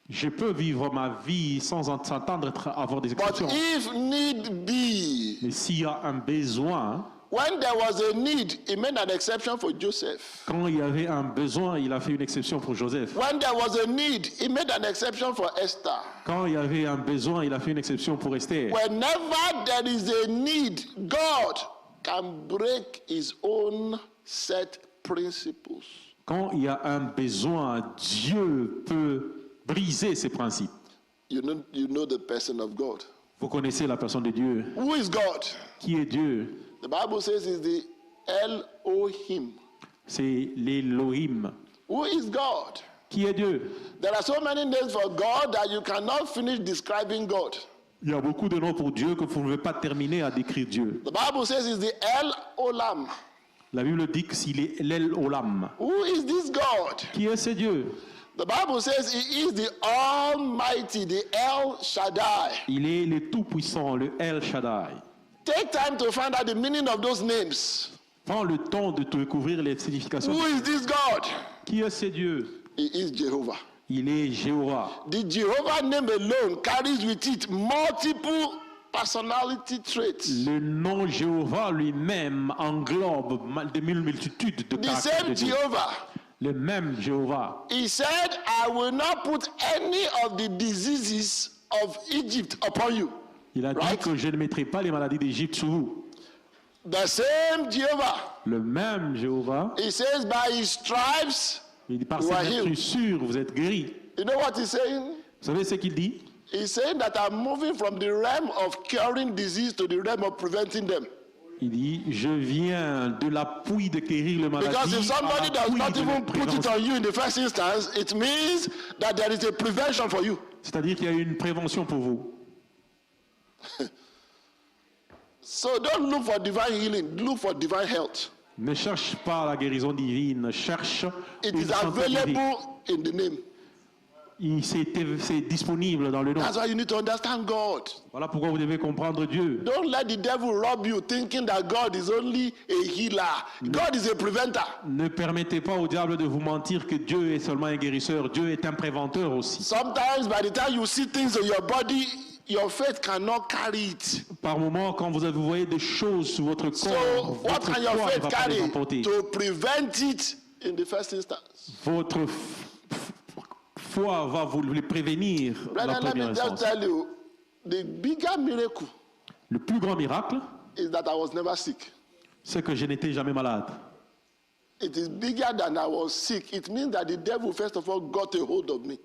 Speaker 2: Je peux vivre ma vie sans s'attendre à avoir des
Speaker 1: But
Speaker 2: exceptions.
Speaker 1: if need be,
Speaker 2: Mais s'il y a un besoin,
Speaker 1: when there was a need, he made an exception for Joseph.
Speaker 2: quand il y avait un besoin, il a fait une exception pour Joseph.
Speaker 1: When there was a need, he made an exception for Esther.
Speaker 2: Quand il y avait un besoin, il a fait une exception pour Esther.
Speaker 1: Whenever there is a need, God can break his own set principles.
Speaker 2: Quand il y a un besoin, Dieu peut briser ses principes.
Speaker 1: You know the person of God.
Speaker 2: Vous connaissez la personne de Dieu.
Speaker 1: Who is God?
Speaker 2: Qui est Dieu?
Speaker 1: The Bible says he's the Elohim.
Speaker 2: C'est l'Élohim.
Speaker 1: Who is God?
Speaker 2: Qui est Dieu?
Speaker 1: There are so many names for God that you cannot finish describing God.
Speaker 2: Il y a beaucoup de noms pour Dieu que vous ne pouvez pas terminer à décrire Dieu.
Speaker 1: The Bible says he's the El Olam.
Speaker 2: La Bible dit que s'il est l'El-Olam.
Speaker 1: Who is this God?
Speaker 2: Qui est ce Dieu?
Speaker 1: The Bible says he is the Almighty, the El Shaddai.
Speaker 2: Il est le Tout-Puissant, le El Shaddai.
Speaker 1: Take time to find out the meaning of those names.
Speaker 2: Prends le temps de te découvrir les significations.
Speaker 1: Who is this God?
Speaker 2: Qui est ce Dieu?
Speaker 1: He is Jehovah.
Speaker 2: Il est Jéhovah.
Speaker 1: The Jehovah name alone carries with it multiple personality traits.
Speaker 2: Le nom Jéhovah lui-même englobe des multitudes de
Speaker 1: The
Speaker 2: caractères
Speaker 1: same
Speaker 2: de Dieu.
Speaker 1: Jehovah.
Speaker 2: Le même Jéhovah.
Speaker 1: He said, I will not put any of the diseases of Egypt upon you.
Speaker 2: Il a dit
Speaker 1: Right?
Speaker 2: que je ne mettrai pas les maladies d'Égypte sur vous.
Speaker 1: The same Jehovah.
Speaker 2: Le même Jéhovah.
Speaker 1: He says, by his stripes,
Speaker 2: Il dit par
Speaker 1: You
Speaker 2: ses
Speaker 1: are healed.
Speaker 2: meurtrissures, vous êtes guéris.
Speaker 1: you know what he's saying?
Speaker 2: Vous savez ce qu'il dit?
Speaker 1: He's saying that I'm moving from the realm of curing disease to the realm of preventing them.
Speaker 2: Il dit, je viens de l'appui de guérir le maladie
Speaker 1: Because if
Speaker 2: à
Speaker 1: somebody does
Speaker 2: l'appui
Speaker 1: not
Speaker 2: de
Speaker 1: even put it
Speaker 2: prévention.
Speaker 1: on you in the first instance, it means that there is a prevention for you.
Speaker 2: C'est-à-dire qu'il y a une prévention pour vous.
Speaker 1: So don't look for divine healing, look for divine health.
Speaker 2: Ne cherche pas la guérison divine, cherche
Speaker 1: It
Speaker 2: une
Speaker 1: is
Speaker 2: santé divine.
Speaker 1: available in the name.
Speaker 2: C'est disponible dans le nom.
Speaker 1: That's why you need to understand God.
Speaker 2: Voilà pourquoi vous devez comprendre Dieu.
Speaker 1: Don't let the devil rob you thinking that God is only a healer. God is a preventer.
Speaker 2: Ne permettez pas au diable de vous mentir que Dieu est seulement un guérisseur. Dieu est un préventeur aussi.
Speaker 1: Sometimes by the time you see things in your body, your faith cannot carry it.
Speaker 2: Par moment, quand vous voyez des choses sur votre
Speaker 1: So
Speaker 2: corps,
Speaker 1: what
Speaker 2: votre
Speaker 1: can your
Speaker 2: foi ne
Speaker 1: faith
Speaker 2: va pas les
Speaker 1: carry
Speaker 2: emporter.
Speaker 1: to prevent it in the first instance?
Speaker 2: Votre foi va vous les prévenir dans la
Speaker 1: Brother, let
Speaker 2: première
Speaker 1: me just
Speaker 2: instance.
Speaker 1: tell you, the bigger miracle
Speaker 2: Le plus grand miracle,
Speaker 1: is that I was never sick.
Speaker 2: c'est que je n'étais jamais malade.
Speaker 1: It is bigger than I was sick. It means that the devil, first of all, got a hold of me.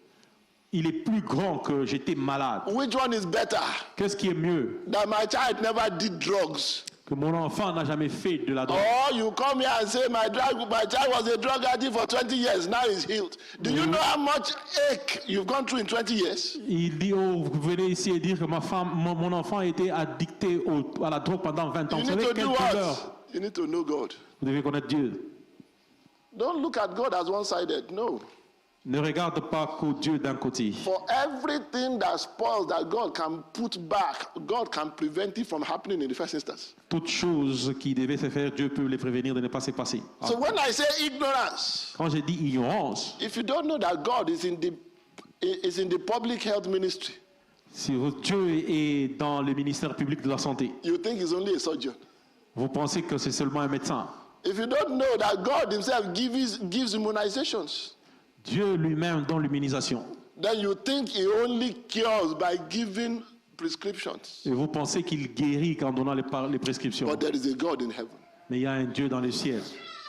Speaker 2: Il est plus grand que j'étais malade.
Speaker 1: Which one is better?
Speaker 2: Qu'est-ce qui est mieux?
Speaker 1: That my child never did drugs.
Speaker 2: Que mon enfant n'a jamais fait de la drogue.
Speaker 1: Or you come here and say, my child was a drug addict for 20 years, now he's healed. Do you know how much ache you've gone through in 20 years?
Speaker 2: Il dit, oh, vous venez ici et dire que mon enfant était addicté à la drogue pendant 20 ans.
Speaker 1: You
Speaker 2: Vous
Speaker 1: need
Speaker 2: savez
Speaker 1: to
Speaker 2: quelle
Speaker 1: do
Speaker 2: douleur?
Speaker 1: what? You need to know God.
Speaker 2: Vous devez connaître Dieu.
Speaker 1: Don't look at God as one-sided. No.
Speaker 2: Ne regarde pas que Dieu d'un côté.
Speaker 1: For everything that spoils that God can put back, God can prevent it from happening in the first instance.
Speaker 2: Toutes choses qui devaient se faire, Dieu peut les prévenir de ne pas se passer.
Speaker 1: So when I say ignorance,
Speaker 2: Quand j'ai dit ignorance,
Speaker 1: if you don't know that God is in the public health ministry,
Speaker 2: si Dieu est dans le ministère public de la santé,
Speaker 1: you think he's only a surgeon.
Speaker 2: vous pensez que c'est seulement un médecin.
Speaker 1: If you don't know that God himself gives immunizations,
Speaker 2: Dieu lui-même donne l'immunisation.
Speaker 1: then you think he only cures by giving prescriptions.
Speaker 2: Et vous pensez qu'il guérit en donnant les prescriptions.
Speaker 1: But there is a God in heaven.
Speaker 2: Mais il y a un Dieu dans le ciel.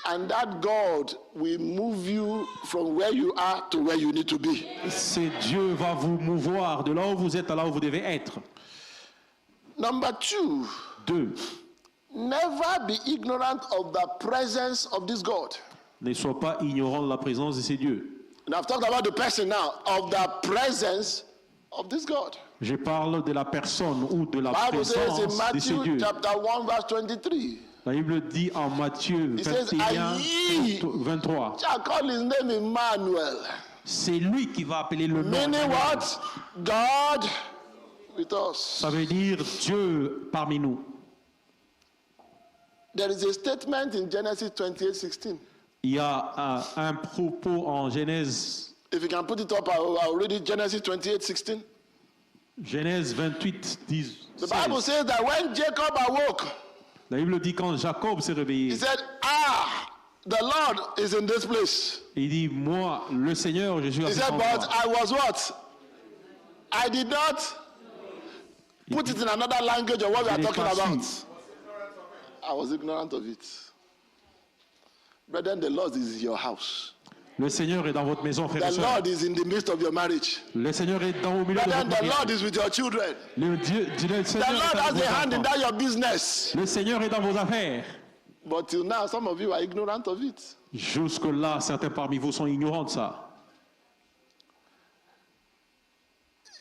Speaker 1: And that God will move you from where you are to where you need to be.
Speaker 2: Ce Dieu va vous mouvoir de là où vous êtes à là où vous devez être.
Speaker 1: Number 2,
Speaker 2: 2.
Speaker 1: never be ignorant of the presence of this God.
Speaker 2: Ne sois pas ignorant de la présence de ces dieux.
Speaker 1: And I've talked about the person now, of the presence of this God.
Speaker 2: Je parle de la personne ou de la
Speaker 1: Bible says in
Speaker 2: présence de ces
Speaker 1: Matthew
Speaker 2: dieux.
Speaker 1: chapter 1 verse 23,
Speaker 2: La Bible dit en Matthieu
Speaker 1: It says,
Speaker 2: 21,
Speaker 1: "And ye
Speaker 2: 23.
Speaker 1: shall call his name Emmanuel."
Speaker 2: C'est lui qui va appeler le nom.
Speaker 1: Meaning what? God with us.
Speaker 2: Ça veut dire Dieu parmi nous.
Speaker 1: There is a statement in Genesis 28:16.
Speaker 2: Il y a un propos en Genèse,
Speaker 1: If you can put it up, I'll read it. Genesis 28:16.
Speaker 2: Genèse 28, 10.
Speaker 1: The Bible
Speaker 2: 16.
Speaker 1: says that when Jacob awoke,
Speaker 2: La Bible dit quand Jacob s'est
Speaker 1: he
Speaker 2: réveillé,
Speaker 1: said, the Lord is in this place.
Speaker 2: il dit, moi, le Seigneur, je suis à
Speaker 1: He
Speaker 2: cet
Speaker 1: said,
Speaker 2: endroit.
Speaker 1: but I was what? I did not put it in another language of what we
Speaker 2: Je
Speaker 1: are
Speaker 2: n'ai
Speaker 1: talking
Speaker 2: pas su.
Speaker 1: about. I was ignorant of it. Brethren, the Lord is in your house.
Speaker 2: Le Seigneur est dans votre maison, frère
Speaker 1: The
Speaker 2: et sœur.
Speaker 1: Lord is in the midst of your marriage.
Speaker 2: Le Seigneur est dans au milieu de
Speaker 1: Brethren,
Speaker 2: votre
Speaker 1: the Lord
Speaker 2: mariage.
Speaker 1: is with your children.
Speaker 2: Le
Speaker 1: The
Speaker 2: Seigneur
Speaker 1: Lord
Speaker 2: est
Speaker 1: has
Speaker 2: dans
Speaker 1: a
Speaker 2: vos
Speaker 1: hand in
Speaker 2: enfants.
Speaker 1: that your business.
Speaker 2: Le Seigneur est dans vos affaires.
Speaker 1: But till now, some of you are ignorant of it.
Speaker 2: Jusque-là, certains parmi vous sont ignorants de ça.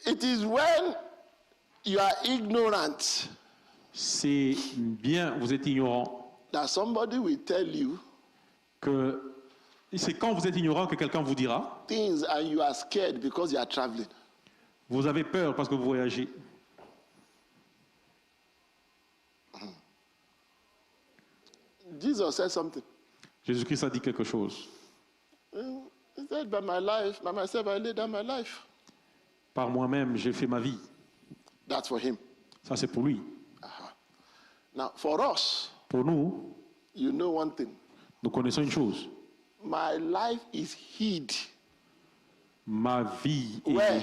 Speaker 1: It is when you are ignorant
Speaker 2: C'est bien, vous êtes ignorant,
Speaker 1: that somebody will tell you
Speaker 2: que c'est quand vous êtes ignorant que quelqu'un vous dira,
Speaker 1: things and you are scared because you are traveling.
Speaker 2: vous avez peur parce que vous voyagez.
Speaker 1: Jesus said something.
Speaker 2: Jésus-Christ a dit quelque chose.
Speaker 1: He said, by myself, I lay down my life.
Speaker 2: Par moi-même, j'ai fait ma vie.
Speaker 1: That's for him.
Speaker 2: Ça, c'est pour lui.
Speaker 1: Now, for us,
Speaker 2: Pour nous,
Speaker 1: you know one thing.
Speaker 2: nous connaissons une chose.
Speaker 1: My life is hid.
Speaker 2: Ma vie
Speaker 1: Where?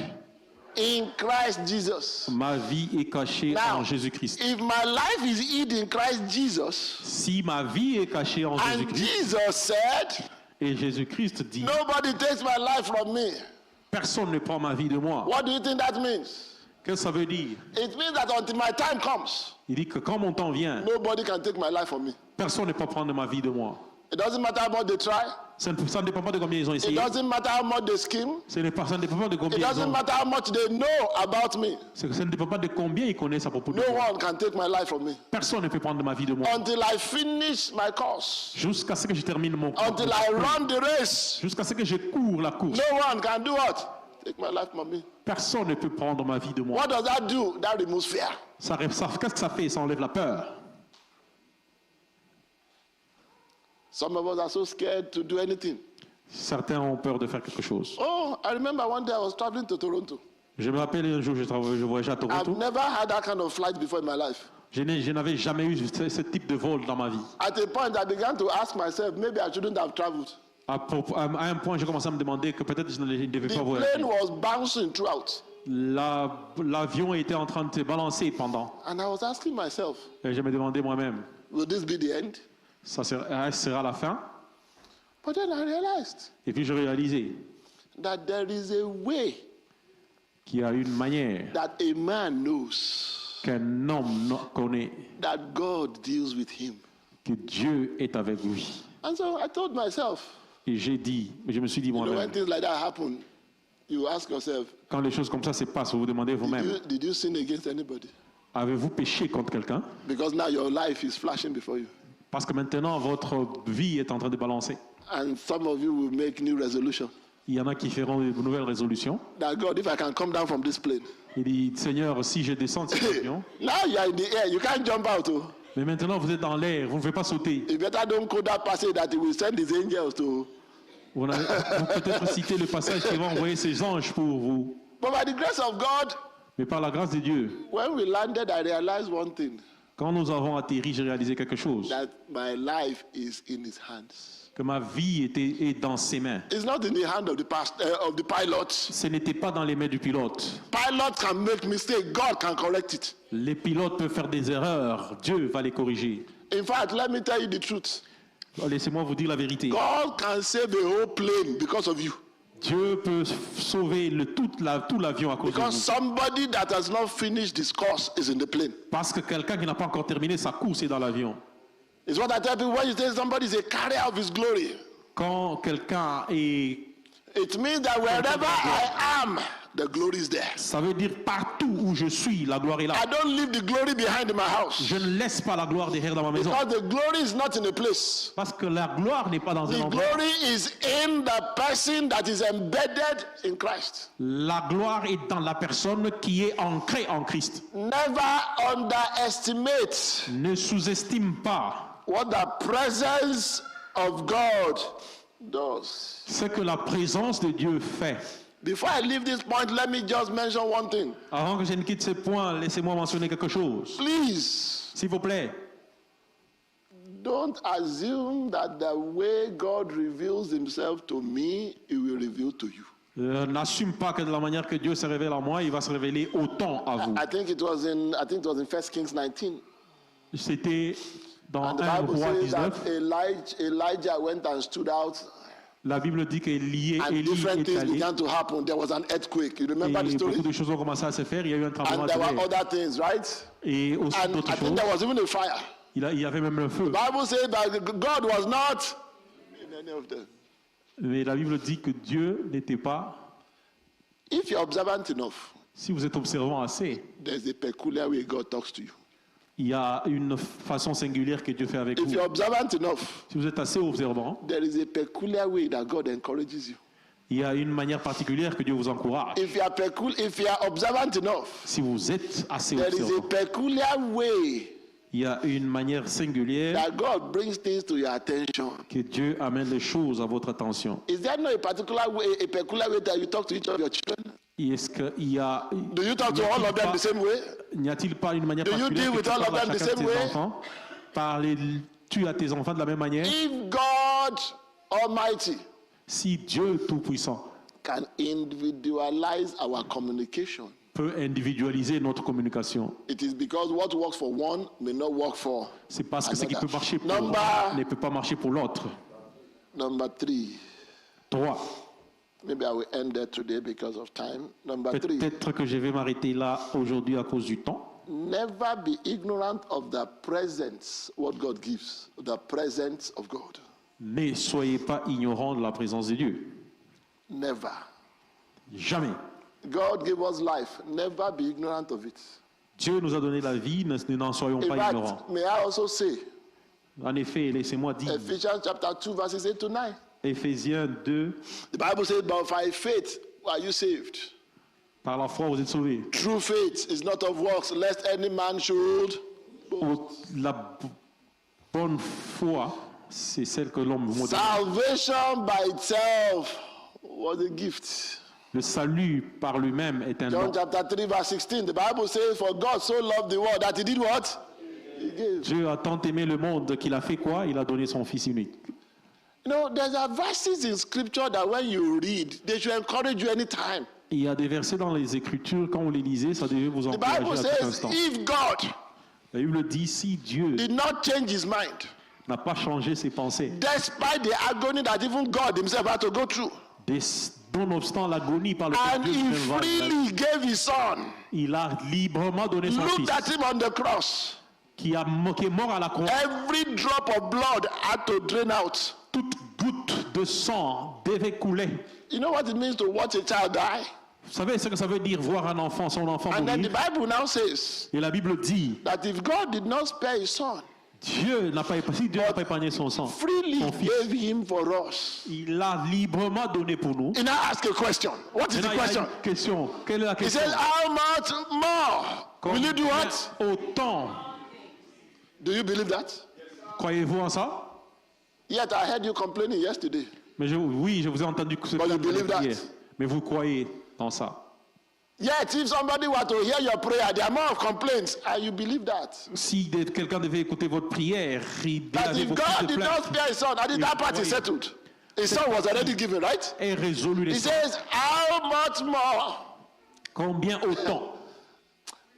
Speaker 2: est,
Speaker 1: In Christ Jesus.
Speaker 2: ma vie est cachée
Speaker 1: Now,
Speaker 2: en Jésus-Christ.
Speaker 1: if my life is hid in Christ Jesus,
Speaker 2: Si ma vie est cachée en
Speaker 1: and
Speaker 2: Jésus-Christ,
Speaker 1: Jesus said,
Speaker 2: et Jésus-Christ dit,
Speaker 1: nobody takes my life from me.
Speaker 2: personne ne prend ma vie de moi.
Speaker 1: What do you think that means?
Speaker 2: Qu'est-ce que ça veut dire?
Speaker 1: It means that until my time comes,
Speaker 2: Il dit que quand mon temps vient,
Speaker 1: nobody can take my life from me.
Speaker 2: personne ne peut prendre ma vie de moi.
Speaker 1: It doesn't matter how much they try.
Speaker 2: Ça ne dépend pas de combien ils ont
Speaker 1: It
Speaker 2: essayé.
Speaker 1: doesn't matter how much they scheme.
Speaker 2: Ça ne dépend pas de
Speaker 1: It
Speaker 2: combien ils
Speaker 1: doesn't
Speaker 2: ont.
Speaker 1: matter how much they know about me.
Speaker 2: Ça ne dépend pas de combien ils connaissent à propos de
Speaker 1: No
Speaker 2: moi.
Speaker 1: one can take my life from me.
Speaker 2: Personne ne peut prendre ma vie de moi.
Speaker 1: Until I finish my course.
Speaker 2: Jusqu'à ce que je termine mon
Speaker 1: Until I run the race.
Speaker 2: Jusqu'à ce que je cours la course.
Speaker 1: No one can do what? Take my life from me.
Speaker 2: Personne ne peut prendre ma vie de moi.
Speaker 1: What does that do? That removes fear.
Speaker 2: Qu'est-ce que ça fait? Ça enlève la peur.
Speaker 1: Some of us are so scared to do anything.
Speaker 2: Certains ont peur de faire quelque chose.
Speaker 1: Oh, I remember one day I was traveling to Toronto.
Speaker 2: Je me rappelle un jour, je voyageais à
Speaker 1: I've
Speaker 2: Toronto.
Speaker 1: never had that kind of flight before in my life.
Speaker 2: Je n'avais jamais eu ce type de vol dans ma vie.
Speaker 1: At a point, I began to ask myself, maybe I shouldn't have traveled.
Speaker 2: À un point, j'ai commencé à me demander que peut-être je ne devais
Speaker 1: The
Speaker 2: pas voyager.
Speaker 1: plane was bouncing throughout.
Speaker 2: L'avion était en train de se balancer pendant.
Speaker 1: And I was asking myself,
Speaker 2: Et je me demandais moi-même,
Speaker 1: will this be the end?
Speaker 2: ça sera la fin?
Speaker 1: But then I realized
Speaker 2: Et puis je réalisais
Speaker 1: that there is a way
Speaker 2: qu'il y a une manière
Speaker 1: that a man knows
Speaker 2: qu'un homme connaît,
Speaker 1: that God deals with him.
Speaker 2: que Dieu est avec lui.
Speaker 1: And so I told myself,
Speaker 2: Et je me suis dit
Speaker 1: you know, when
Speaker 2: moi-même,
Speaker 1: things like that happen, you ask yourself,
Speaker 2: quand les choses comme ça se passent, vous vous demandez vous-même,
Speaker 1: did you sin against anybody?
Speaker 2: avez-vous péché contre quelqu'un?
Speaker 1: Because now your life is flashing before you.
Speaker 2: Parce que maintenant, votre vie est en train de balancer.
Speaker 1: And some of you will make new resolution.
Speaker 2: Il y en a qui feront de nouvelles résolutions.
Speaker 1: That God, if I can come down from this plane.
Speaker 2: Il dit, Seigneur, si je descends de cet avion,
Speaker 1: Now you are in the air, you can't jump out. Oh.
Speaker 2: mais maintenant vous êtes dans l'air, vous ne pouvez pas sauter.
Speaker 1: You better don't quote that passage that he will send his angels to.
Speaker 2: Vous peut-être citer le passage qui va envoyer ses anges pour vous.
Speaker 1: But by the grace of God,
Speaker 2: Mais par la grâce de Dieu,
Speaker 1: when we landed, I realized one thing,
Speaker 2: quand nous avons atterri, j'ai réalisé quelque chose.
Speaker 1: that my life is in his hands.
Speaker 2: Que ma vie est dans ses mains.
Speaker 1: It's not in the hand of the pilot.
Speaker 2: Ce n'était pas dans les mains du pilote.
Speaker 1: Pilot can make mistake, God can correct it.
Speaker 2: Les pilotes peuvent faire des erreurs. Dieu va les corriger.
Speaker 1: In fact, let me tell you the truth.
Speaker 2: Laissez-moi vous dire la vérité.
Speaker 1: God can save the whole plane because of you.
Speaker 2: Dieu peut sauver tout l'avion à cause de
Speaker 1: Because
Speaker 2: vous.
Speaker 1: somebody that has not finished this course is in the plane.
Speaker 2: Parce que quelqu'un qui n'a pas encore terminé sa course est dans l'avion.
Speaker 1: It's what I tell people when you say somebody is a carrier of his glory.
Speaker 2: Quand quelqu'un est...
Speaker 1: It means that wherever I am, the glory is there.
Speaker 2: Ça veut dire partout où je suis, la gloire est là.
Speaker 1: I don't leave the glory behind in my house.
Speaker 2: Je ne laisse pas la gloire derrière dans ma maison.
Speaker 1: Because the glory is not in a place.
Speaker 2: Parce que la gloire n'est pas dans un
Speaker 1: The
Speaker 2: endroit.
Speaker 1: glory is in the person that is embedded in Christ.
Speaker 2: La gloire est dans la personne qui est ancrée en Christ.
Speaker 1: Never underestimate
Speaker 2: Ne sous-estime pas
Speaker 1: what the presence of God does.
Speaker 2: ce que la présence de Dieu fait.
Speaker 1: Before I leave this point, let me just mention one thing.
Speaker 2: Avant que je ne quitte ce point, laissez-moi mentionner quelque chose.
Speaker 1: Please,
Speaker 2: S'il vous plaît,
Speaker 1: don't assume that the way God reveals himself to me, he will reveal to you.
Speaker 2: n'assume pas que de la manière que Dieu se révèle à moi, il va se révéler autant à vous.
Speaker 1: I think it was in 1 Kings 19.
Speaker 2: C'était dans
Speaker 1: And the
Speaker 2: 1
Speaker 1: Bible
Speaker 2: roi
Speaker 1: says
Speaker 2: 19.
Speaker 1: that Elijah went and stood out,
Speaker 2: La Bible dit qu'Élie
Speaker 1: and
Speaker 2: Élie
Speaker 1: different
Speaker 2: est
Speaker 1: things
Speaker 2: allé
Speaker 1: began to happen. There was an earthquake. You
Speaker 2: et
Speaker 1: remember the story?
Speaker 2: beaucoup de choses ont commencé à se faire. Il y a eu un tremblement
Speaker 1: And
Speaker 2: de
Speaker 1: there were
Speaker 2: terre
Speaker 1: other things, right?
Speaker 2: et aussi
Speaker 1: And
Speaker 2: d'autres
Speaker 1: I think
Speaker 2: choses.
Speaker 1: there was even a fire.
Speaker 2: Il y avait même le feu.
Speaker 1: The Bible says that God was not in any of them.
Speaker 2: Mais la Bible dit que Dieu n'était pas.
Speaker 1: If you're observant enough,
Speaker 2: Si vous êtes observant assez,
Speaker 1: there's a peculiar way God talks to you.
Speaker 2: il y a une façon singulière que Dieu fait avec
Speaker 1: If
Speaker 2: vous.
Speaker 1: you're observant enough,
Speaker 2: Si vous êtes assez observant,
Speaker 1: there is a peculiar way that God encourages you.
Speaker 2: il y a une manière particulière que Dieu vous encourage.
Speaker 1: If you are observant enough,
Speaker 2: Si vous êtes assez
Speaker 1: there is a
Speaker 2: observant,
Speaker 1: peculiar way
Speaker 2: il y a une manière singulière
Speaker 1: that God brings things to your attention.
Speaker 2: que Dieu amène les choses à votre attention.
Speaker 1: Is there not a peculiar way that you talk to each of your children?
Speaker 2: Est-ce qu'il y a...
Speaker 1: Do you talk to all of them the same way?
Speaker 2: N'y a-t-il pas une manière
Speaker 1: Do you
Speaker 2: particulière
Speaker 1: deal
Speaker 2: que
Speaker 1: with
Speaker 2: tu
Speaker 1: all of
Speaker 2: parles à
Speaker 1: them the
Speaker 2: chacun de
Speaker 1: same
Speaker 2: tes
Speaker 1: way?
Speaker 2: enfants? Parles-tu à tes enfants de la même manière?
Speaker 1: If God Almighty
Speaker 2: Si Dieu Tout-Puissant
Speaker 1: can individualize our communication,
Speaker 2: peut individualiser notre communication,
Speaker 1: it is because what works for one may not work for
Speaker 2: c'est parce que ce qui
Speaker 1: another.
Speaker 2: peut marcher pour
Speaker 1: Number-
Speaker 2: l'un ne peut pas marcher pour l'autre.
Speaker 1: Number 3.
Speaker 2: 3.
Speaker 1: Maybe I will end there today because of time. Number 3.
Speaker 2: Peut-être que je vais m'arrêter là aujourd'hui à cause du temps.
Speaker 1: Never be ignorant of the presence, what God gives, the presence of God.
Speaker 2: Ne soyez pas ignorants de la présence de Dieu.
Speaker 1: Never.
Speaker 2: Jamais.
Speaker 1: God gave us life. Never be ignorant of it.
Speaker 2: Dieu nous a donné la vie, nous n'en soyons
Speaker 1: In
Speaker 2: pas ignorants.
Speaker 1: fact, may I also say,
Speaker 2: En effet, laissez-moi dire,
Speaker 1: Ephesians chapter 2, verses 8 to 9.
Speaker 2: Éphésiens 2,
Speaker 1: The Bible says, but by faith are you saved.
Speaker 2: par la foi vous êtes sauvés.
Speaker 1: True faith is not of works, lest any man should.
Speaker 2: La bonne foi, c'est celle que l'homme modèle.
Speaker 1: Salvation by itself was a gift.
Speaker 2: Le salut par lui-même est un
Speaker 1: John
Speaker 2: don.
Speaker 1: chapter 3 verse 16, the Bible says, for God so loved the world that he did what? He gave.
Speaker 2: Dieu a tant aimé le monde qu'il a fait quoi? Il a donné son Fils unique.
Speaker 1: You know, there's a verses in scripture that when you read, they should encourage you anytime.
Speaker 2: Il y a des versets dans les Écritures, quand vous les lisez, ça devait vous
Speaker 1: The Bible
Speaker 2: encourager à tout
Speaker 1: says,
Speaker 2: instant.
Speaker 1: if God
Speaker 2: La Bible dit, si Dieu
Speaker 1: did not change his mind,
Speaker 2: n'a pas changé ses pensées,
Speaker 1: despite the agony that even God himself had to go through,
Speaker 2: nonobstant l'agonie par laquelle
Speaker 1: and
Speaker 2: Dieu
Speaker 1: he
Speaker 2: lui-même va,
Speaker 1: freely gave his son,
Speaker 2: il a librement donné son
Speaker 1: looked
Speaker 2: Fils,
Speaker 1: at him on the cross,
Speaker 2: qui est mort à la croix.
Speaker 1: every drop of blood had to drain out.
Speaker 2: Toute goutte de sang devait couler.
Speaker 1: You know what it means to watch a child die?
Speaker 2: Vous savez ce que ça veut dire, voir un enfant, son enfant
Speaker 1: And then the
Speaker 2: mourir?
Speaker 1: Bible now says
Speaker 2: Et la Bible dit,
Speaker 1: that if God did not spare his son,
Speaker 2: Dieu n'a pas épargné son sang,
Speaker 1: freely
Speaker 2: son Fils,
Speaker 1: gave him for us.
Speaker 2: il l'a librement donné pour nous.
Speaker 1: And I ask a question. What is the
Speaker 2: Maintenant, il y a
Speaker 1: question?
Speaker 2: une question. Quelle est la
Speaker 1: He
Speaker 2: question?
Speaker 1: says, how much more? Will you do what?
Speaker 2: Autant.
Speaker 1: Do you believe that?
Speaker 2: Croyez-vous en ça?
Speaker 1: Yet I heard you complaining yesterday.
Speaker 2: Mais oui, je vous ai entendu que ce
Speaker 1: But you believe that?
Speaker 2: hier. Mais vous croyez en ça?
Speaker 1: Yet if somebody were to hear your prayer, the amount of complaints, and you believe that.
Speaker 2: Si quelqu'un devait écouter votre prière, il
Speaker 1: That
Speaker 2: avait
Speaker 1: if
Speaker 2: beaucoup
Speaker 1: God
Speaker 2: de
Speaker 1: did not
Speaker 2: plaintes,
Speaker 1: spare his son, I think that part is settled. His son was already given, right?
Speaker 2: et résolu les
Speaker 1: He
Speaker 2: sangs.
Speaker 1: says, how much more?
Speaker 2: Combien autant?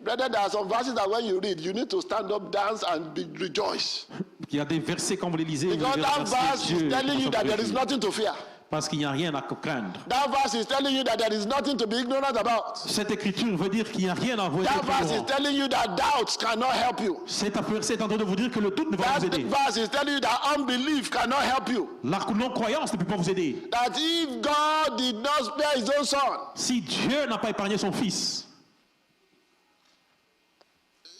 Speaker 1: Brother, there are some verses that when you read, you need to stand up, dance, and rejoice.
Speaker 2: Il y a des versets, quand vous les lisez, vous
Speaker 1: Because
Speaker 2: devez
Speaker 1: that
Speaker 2: remercier
Speaker 1: verse
Speaker 2: Dieu
Speaker 1: is telling you
Speaker 2: pour
Speaker 1: that
Speaker 2: sa
Speaker 1: there is
Speaker 2: réussite.
Speaker 1: nothing to fear.
Speaker 2: Parce qu'il n'y a rien à craindre.
Speaker 1: That verse is telling you that there is nothing to be ignorant about.
Speaker 2: Cette écriture veut dire qu'il n'y a rien à vous
Speaker 1: That
Speaker 2: être
Speaker 1: verse is
Speaker 2: ignorant.
Speaker 1: telling you that doubts cannot help you.
Speaker 2: Cet verset est en train de vous dire que le doute ne va
Speaker 1: That
Speaker 2: vous aider.
Speaker 1: verse is telling you that unbelief cannot help you.
Speaker 2: La non-croyance ne peut pas vous aider.
Speaker 1: That if God did not spare his own son,
Speaker 2: Si Dieu n'a pas épargné son Fils,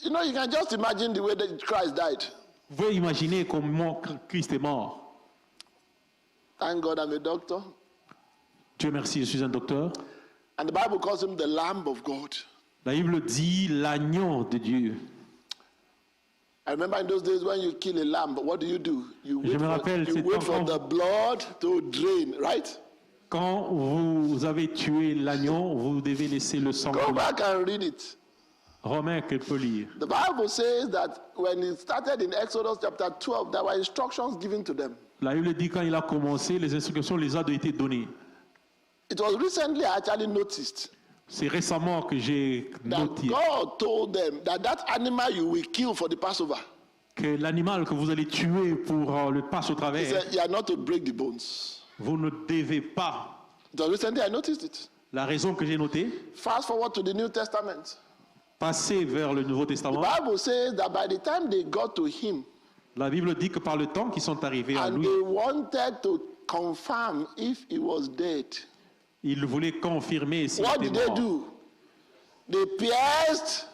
Speaker 1: you know, you can just imagine the way that Christ died.
Speaker 2: vous pouvez imaginer comment Christ est mort.
Speaker 1: Thank God I'm a doctor.
Speaker 2: Dieu merci, je suis un docteur.
Speaker 1: And the Bible calls him the Lamb of God.
Speaker 2: La Bible dit l'agneau de Dieu.
Speaker 1: I remember in those days when you kill a lamb, what do? You
Speaker 2: Je me rappelle,
Speaker 1: you
Speaker 2: c'est
Speaker 1: wait for
Speaker 2: quand-
Speaker 1: the blood to drain, right?
Speaker 2: Quand vous avez tué l'agneau, vous devez laisser le sang
Speaker 1: Go
Speaker 2: couler.
Speaker 1: back and read it.
Speaker 2: Romains, qu'elle peut lire.
Speaker 1: The Bible says that when it started in Exodus chapter 12, there were instructions given to them.
Speaker 2: La Bible dit quand il a commencé, les instructions les a été données.
Speaker 1: It was recently I actually noticed
Speaker 2: C'est récemment que j'ai
Speaker 1: that
Speaker 2: noté
Speaker 1: God told them that that animal you will kill for the Passover,
Speaker 2: que l'animal que vous allez tuer pour le passe au
Speaker 1: he
Speaker 2: travers,
Speaker 1: said, you are not to break the bones.
Speaker 2: vous ne devez pas.
Speaker 1: It was recently I noticed it.
Speaker 2: La raison que j'ai notée,
Speaker 1: Fast forward to the New Testament.
Speaker 2: passer vers le Nouveau
Speaker 1: The
Speaker 2: Testament,
Speaker 1: Bible says that by the time they got to him
Speaker 2: la Bible dit que par le temps qu'ils sont arrivés à
Speaker 1: and
Speaker 2: lui,
Speaker 1: they wanted to confirm if he was dead,
Speaker 2: ils voulaient confirmer s'il
Speaker 1: what
Speaker 2: était
Speaker 1: did they
Speaker 2: mort.
Speaker 1: do? They pierced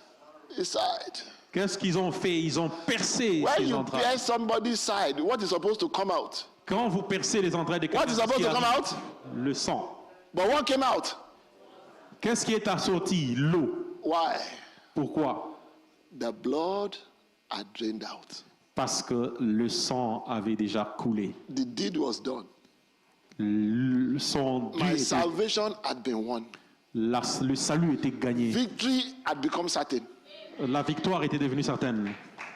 Speaker 1: his side.
Speaker 2: Qu'est-ce qu'ils ont fait? Ils ont percé
Speaker 1: When
Speaker 2: ses
Speaker 1: you
Speaker 2: entrailles.
Speaker 1: pierce somebody's side, what is supposed to come out?
Speaker 2: Quand vous percez les entrailles de
Speaker 1: What
Speaker 2: quelqu'un,
Speaker 1: is supposed
Speaker 2: qu'est-ce
Speaker 1: to
Speaker 2: qui
Speaker 1: come
Speaker 2: arrive?
Speaker 1: out?
Speaker 2: Le sang.
Speaker 1: But what came out?
Speaker 2: Qu'est-ce qui est assorti? L'eau.
Speaker 1: Why?
Speaker 2: Pourquoi?
Speaker 1: The blood had drained out.
Speaker 2: Parce que le sang avait déjà coulé.
Speaker 1: The deed was done.
Speaker 2: Son dû
Speaker 1: My
Speaker 2: était-
Speaker 1: salvation had been won.
Speaker 2: le salut était gagné.
Speaker 1: Victory had become certain.
Speaker 2: La victoire était devenue certaine.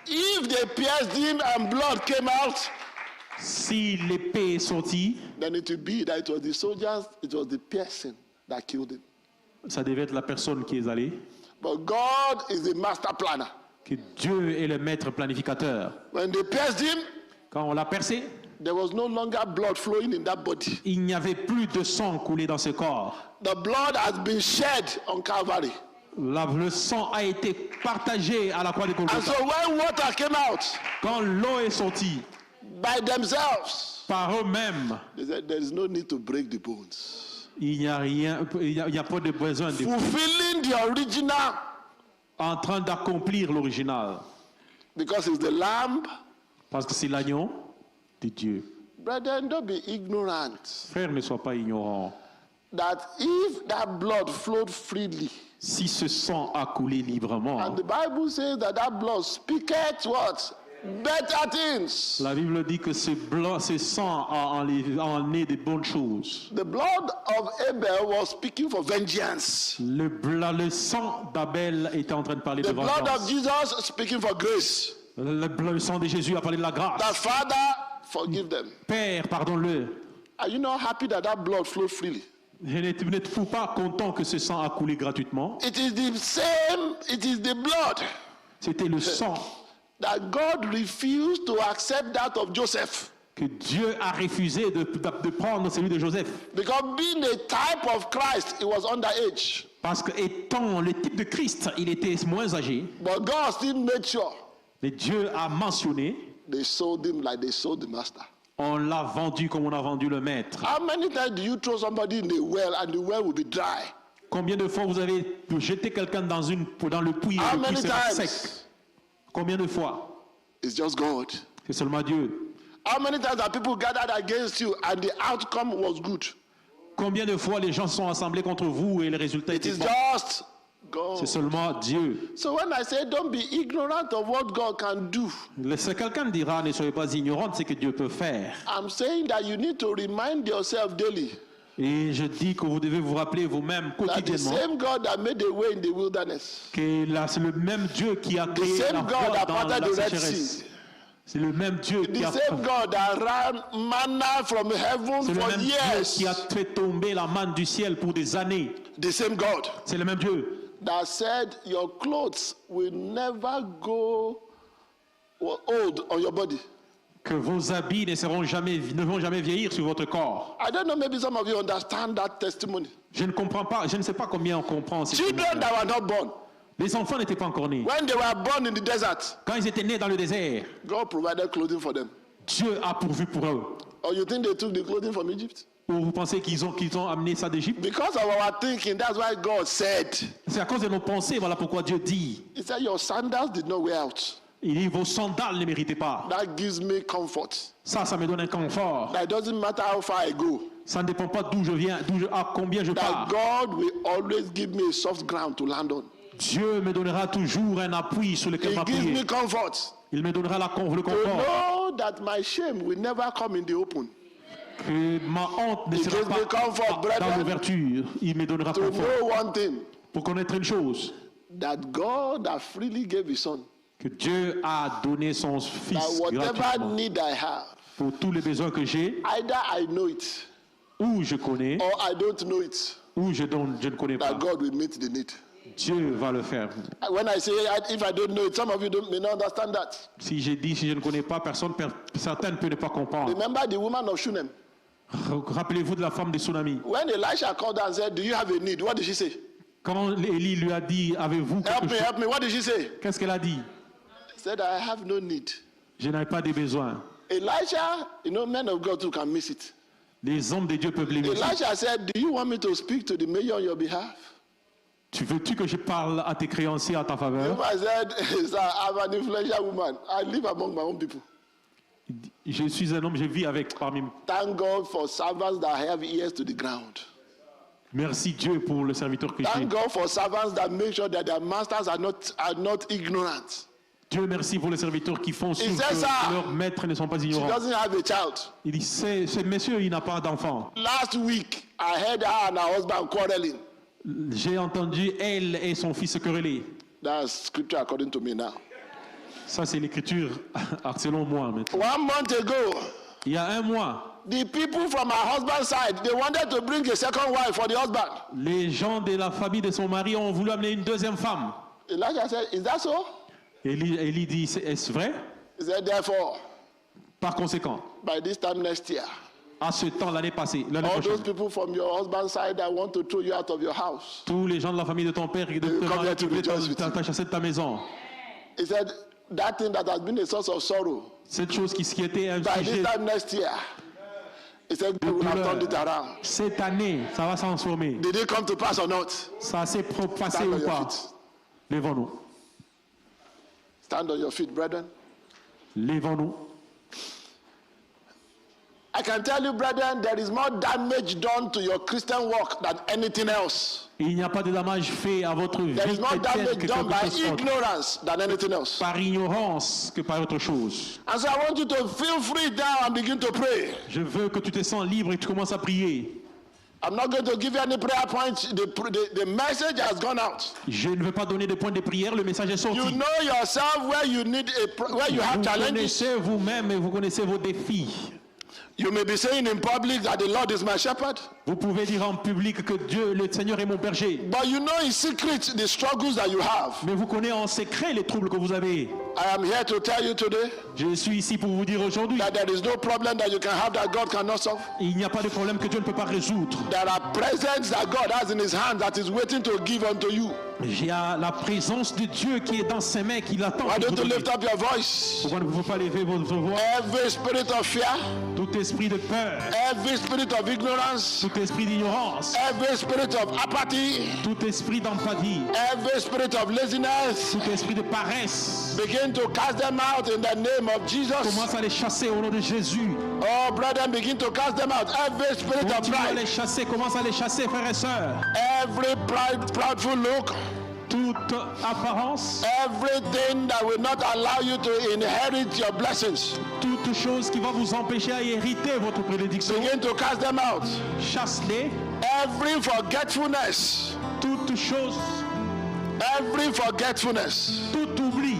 Speaker 1: If they pierced him and blood came out,
Speaker 2: Si l'épée est sortie,
Speaker 1: then it would be that it was the soldiers, it was the piercing that killed him.
Speaker 2: ça devait être la personne qui est allée.
Speaker 1: But God is the master planner.
Speaker 2: Que Dieu est le maître planificateur.
Speaker 1: When they pierced him,
Speaker 2: Quand on l'a percé,
Speaker 1: there was no longer blood flowing in that body.
Speaker 2: il n'y avait plus de sang coulé dans ce corps.
Speaker 1: The blood has been shed on Calvary.
Speaker 2: Le sang a été partagé à la croix de
Speaker 1: And
Speaker 2: Golgotha.
Speaker 1: so when water came out
Speaker 2: Quand l'eau est sortie
Speaker 1: by themselves,
Speaker 2: par eux-mêmes,
Speaker 1: they said there is no need to break the bones.
Speaker 2: il n'y a rien, il n'y a pas de besoin de
Speaker 1: Fulfilling the original
Speaker 2: en train d'accomplir l'original.
Speaker 1: because it's the lamb.
Speaker 2: Parce que c'est l'agneau de Dieu.
Speaker 1: Brethren, don't be ignorant
Speaker 2: Frère, ne sois pas ignorant.
Speaker 1: that if that blood flowed freely,
Speaker 2: Si ce sang a coulé librement,
Speaker 1: and the Bible says that that blood speaketh what? better things.
Speaker 2: La Bible dit que ce sang a né des bonnes choses.
Speaker 1: The blood of Abel was speaking for vengeance.
Speaker 2: Le sang d'Abel était en train de parler
Speaker 1: The
Speaker 2: de
Speaker 1: blood of
Speaker 2: vengeance.
Speaker 1: Jesus speaking for grace.
Speaker 2: Le sang de Jésus a parlé de la
Speaker 1: That
Speaker 2: grâce.
Speaker 1: Father, forgive them.
Speaker 2: Père, pardonne-le.
Speaker 1: Are you not happy that that blood flowed freely?
Speaker 2: Vous n'êtes-vous pas content que ce sang a coulé gratuitement?
Speaker 1: It is the same, it is the blood
Speaker 2: C'était le sang
Speaker 1: that God refused to accept that of Joseph.
Speaker 2: que Dieu a refusé de prendre, celui de Joseph.
Speaker 1: Because being a type of Christ, he was underage.
Speaker 2: Parce que étant le type de Christ, il était moins âgé.
Speaker 1: But God still made sure
Speaker 2: Mais Dieu a mentionné,
Speaker 1: they sold him like they sold the master.
Speaker 2: on l'a vendu comme on a vendu le maître.
Speaker 1: How many times do you throw somebody in a well and the well will be dry?
Speaker 2: Combien de fois vous avez jeté quelqu'un dans le puits et
Speaker 1: How
Speaker 2: le puits
Speaker 1: many
Speaker 2: sera
Speaker 1: times?
Speaker 2: sec? Combien de fois?
Speaker 1: It's just God.
Speaker 2: C'est seulement Dieu.
Speaker 1: How many times have people gathered against you and the outcome was good?
Speaker 2: Combien de fois les gens sont assemblés contre vous et le résultat
Speaker 1: It
Speaker 2: était
Speaker 1: is
Speaker 2: bon?
Speaker 1: just
Speaker 2: C'est
Speaker 1: God.
Speaker 2: seulement Dieu.
Speaker 1: So when I say don't be ignorant of what God can do,
Speaker 2: Quelqu'un dira, ne soyez pas ignorants de ce que Dieu peut faire.
Speaker 1: I'm saying that you need to remind yourself daily
Speaker 2: Et je dis que vous devez vous rappeler vous-même
Speaker 1: that the
Speaker 2: quotidiennement
Speaker 1: same God that made the way in the wilderness,
Speaker 2: que c'est le même Dieu qui a
Speaker 1: the
Speaker 2: créé la
Speaker 1: same God
Speaker 2: voie
Speaker 1: that
Speaker 2: dans
Speaker 1: parted
Speaker 2: la
Speaker 1: the Red
Speaker 2: sécheresse.
Speaker 1: Sea,
Speaker 2: C'est le même Dieu qui
Speaker 1: the
Speaker 2: a
Speaker 1: same God that ran manna from heaven
Speaker 2: C'est le
Speaker 1: for
Speaker 2: même Dieu
Speaker 1: years,
Speaker 2: qui a fait tomber la manne du ciel pour des années.
Speaker 1: the same God
Speaker 2: C'est le même Dieu
Speaker 1: that said your clothes will never go old on your body.
Speaker 2: que vos habits ne vont jamais vieillir sur votre corps.
Speaker 1: I don't know, maybe some of you understand that testimony.
Speaker 2: Je ne comprends pas, je ne sais pas combien on comprend ces
Speaker 1: Children
Speaker 2: témoignages.
Speaker 1: that were not born,
Speaker 2: Les enfants n'étaient pas encore nés.
Speaker 1: when they were born in the desert,
Speaker 2: Quand ils étaient nés dans le désert,
Speaker 1: God provided clothing for them.
Speaker 2: Dieu a pourvu pour eux.
Speaker 1: Or you think they took the clothing from Egypt?
Speaker 2: Ou vous pensez qu'ils ont amené ça d'Égypte?
Speaker 1: Because of our thinking, that's why God said,
Speaker 2: C'est à cause de nos pensées, voilà pourquoi Dieu dit.
Speaker 1: He said, your sandals did not wear out.
Speaker 2: Il dit, vos sandales ne méritaient pas.
Speaker 1: That gives me comfort.
Speaker 2: Ça me donne un confort.
Speaker 1: That it doesn't matter how far I go.
Speaker 2: Ça ne dépend pas d'où je viens, à combien je
Speaker 1: That
Speaker 2: pars.
Speaker 1: God will always give me a soft ground to land on.
Speaker 2: Dieu me donnera toujours un appui sur lequel
Speaker 1: He gives
Speaker 2: m'appuyer.
Speaker 1: me comfort.
Speaker 2: Il me donnera le
Speaker 1: To
Speaker 2: confort.
Speaker 1: know that my shame will never come in the open.
Speaker 2: Que ma honte ne
Speaker 1: He
Speaker 2: sera
Speaker 1: gives me
Speaker 2: pas
Speaker 1: comfort,
Speaker 2: dans
Speaker 1: brethren.
Speaker 2: l'ouverture. Il me donnera
Speaker 1: To
Speaker 2: confort.
Speaker 1: know one thing,
Speaker 2: Pour connaître une chose,
Speaker 1: that God that freely gave His Son.
Speaker 2: que Dieu a donné son
Speaker 1: That
Speaker 2: Fils
Speaker 1: whatever
Speaker 2: gratuitement
Speaker 1: need I have,
Speaker 2: pour tous les besoins que j'ai,
Speaker 1: either I know it
Speaker 2: ou je connais,
Speaker 1: or I don't know it,
Speaker 2: ou je ne connais pas.
Speaker 1: that God will meet the need.
Speaker 2: Dieu va le faire.
Speaker 1: When I say if I don't know it, some of you may not understand that.
Speaker 2: Si j'ai dit, si je ne connais pas, certains ne peuvent ne pas comprendre.
Speaker 1: Remember the woman of Shunem.
Speaker 2: Rappelez-vous de la femme de Tsunami.
Speaker 1: When Elisha called her and said, do you have a need? What did she say?
Speaker 2: Quand Élie lui a dit, avez-vous quelque chose?
Speaker 1: Help me. What did she say?
Speaker 2: Qu'est-ce qu'elle a dit?
Speaker 1: She said, I have no need.
Speaker 2: Je n'ai pas de besoin.
Speaker 1: Elisha, men of God too can miss it.
Speaker 2: Les hommes de Dieu peuvent les misser.
Speaker 1: Elisha said, do you want me to speak to the mayor on your behalf?
Speaker 2: Veux-tu que je parle à tes créanciers à ta
Speaker 1: The
Speaker 2: faveur?
Speaker 1: woman said, sir, I'm an influential woman. I live among my own people.
Speaker 2: Je suis un homme, je vis parmi.
Speaker 1: Thank God for servants that have ears to the ground.
Speaker 2: Merci Dieu pour le serviteur que j'ai.
Speaker 1: Thank God for servants that make sure that their masters are not ignorant.
Speaker 2: Dieu merci pour les serviteurs qui font sûr
Speaker 1: said, sir,
Speaker 2: que leurs maîtres ne sont pas
Speaker 1: She
Speaker 2: ignorants.
Speaker 1: doesn't have a child.
Speaker 2: Il dit, ce monsieur, il n'a pas d'enfant.
Speaker 1: Last week, I heard her and her husband quarreling.
Speaker 2: J'ai entendu elle et son fils se quereller.
Speaker 1: That's scripture according to me now.
Speaker 2: Ça, c'est l'écriture, selon moi. Maintenant.
Speaker 1: 1 month ago,
Speaker 2: Il y a un mois,
Speaker 1: the people from her husband's side, they wanted to bring a second wife for the husband.
Speaker 2: les gens de la famille de son mari ont voulu amener une deuxième femme.
Speaker 1: Elijah said, is that so?
Speaker 2: Élie dit, est-ce vrai?
Speaker 1: He said, therefore,
Speaker 2: Par conséquent,
Speaker 1: by this time next year,
Speaker 2: à ce temps, l'année passée, l'année
Speaker 1: all those
Speaker 2: prochaine,
Speaker 1: people from your husband's side that want to throw you out of your house.
Speaker 2: tous les gens de la famille de ton père qui
Speaker 1: will come here to rejoice with you.
Speaker 2: t'ont chassé de ta maison,
Speaker 1: He said, that thing that has been a source of sorrow,
Speaker 2: cette chose qui était un
Speaker 1: by
Speaker 2: sujet
Speaker 1: this time next year, he said, we will have turned it around.
Speaker 2: cette année, ça va se transformer.
Speaker 1: Did it come to pass or not?
Speaker 2: Ça s'est passé
Speaker 1: Stand on
Speaker 2: ou
Speaker 1: your
Speaker 2: pas?
Speaker 1: feet.
Speaker 2: Lèvons-nous.
Speaker 1: Stand on your feet, brethren.
Speaker 2: Lèvons-nous.
Speaker 1: I can tell you, brethren, there is more damage done to your Christian walk than anything else.
Speaker 2: Il n'y a pas de dommage fait à votre vie
Speaker 1: There is more
Speaker 2: chrétienne
Speaker 1: damage
Speaker 2: que
Speaker 1: done by
Speaker 2: quelque chose d'autre.
Speaker 1: ignorance than anything else.
Speaker 2: Par ignorance que par autre chose.
Speaker 1: And so I want you to feel free now and begin to pray.
Speaker 2: Je veux que tu te sens libre et que tu commences à prier.
Speaker 1: I'm not going to give you any prayer points. The message has gone out.
Speaker 2: Je ne veux pas donner de points de prière, le message est sorti.
Speaker 1: You know yourself where you need where you have
Speaker 2: Vous
Speaker 1: challenges.
Speaker 2: connaissez vous-même et vous connaissez vos défis.
Speaker 1: You may be saying in public that the Lord is my shepherd,
Speaker 2: Vous pouvez dire en public que Dieu, le Seigneur est mon berger.
Speaker 1: but you know in secret the struggles that you have.
Speaker 2: Mais vous connaissez en secret les troubles que vous avez.
Speaker 1: I am here to tell you today
Speaker 2: Je suis ici pour vous dire aujourd'hui,
Speaker 1: that there is no problem that you can have that God cannot solve.
Speaker 2: il n'y a pas de problème que Dieu ne peut pas résoudre.
Speaker 1: There are presents that God has in his hand that is waiting to give unto you.
Speaker 2: Il y a la présence de Dieu qui est dans ses mains, qui l'attend.
Speaker 1: Why
Speaker 2: pour vous
Speaker 1: don't you
Speaker 2: donner.
Speaker 1: lift up your voice?
Speaker 2: Pourquoi ne pouvez pas lever votre voix?
Speaker 1: Every spirit of fear,
Speaker 2: Tout esprit de peur,
Speaker 1: every spirit of ignorance,
Speaker 2: tout esprit d'ignorance,
Speaker 1: every spirit of apathy,
Speaker 2: tout esprit d'empathie,
Speaker 1: every spirit of laziness,
Speaker 2: tout esprit de paresse,
Speaker 1: begin to cast them out in the name of Jesus.
Speaker 2: commence à les chasser au nom de Jésus.
Speaker 1: Oh, brethren, begin to cast them out. Every spirit of
Speaker 2: Continue à
Speaker 1: pride,
Speaker 2: les chasser, commence à les chasser, frères et sœurs.
Speaker 1: every proudful look,
Speaker 2: Toute apparence,
Speaker 1: everything that will not allow you to inherit your blessings,
Speaker 2: toute chose qui va vous empêcher à hériter votre prédiction,
Speaker 1: begin to cast them out.
Speaker 2: chasse-les.
Speaker 1: Every forgetfulness,
Speaker 2: Toute chose,
Speaker 1: every forgetfulness,
Speaker 2: tout oubli,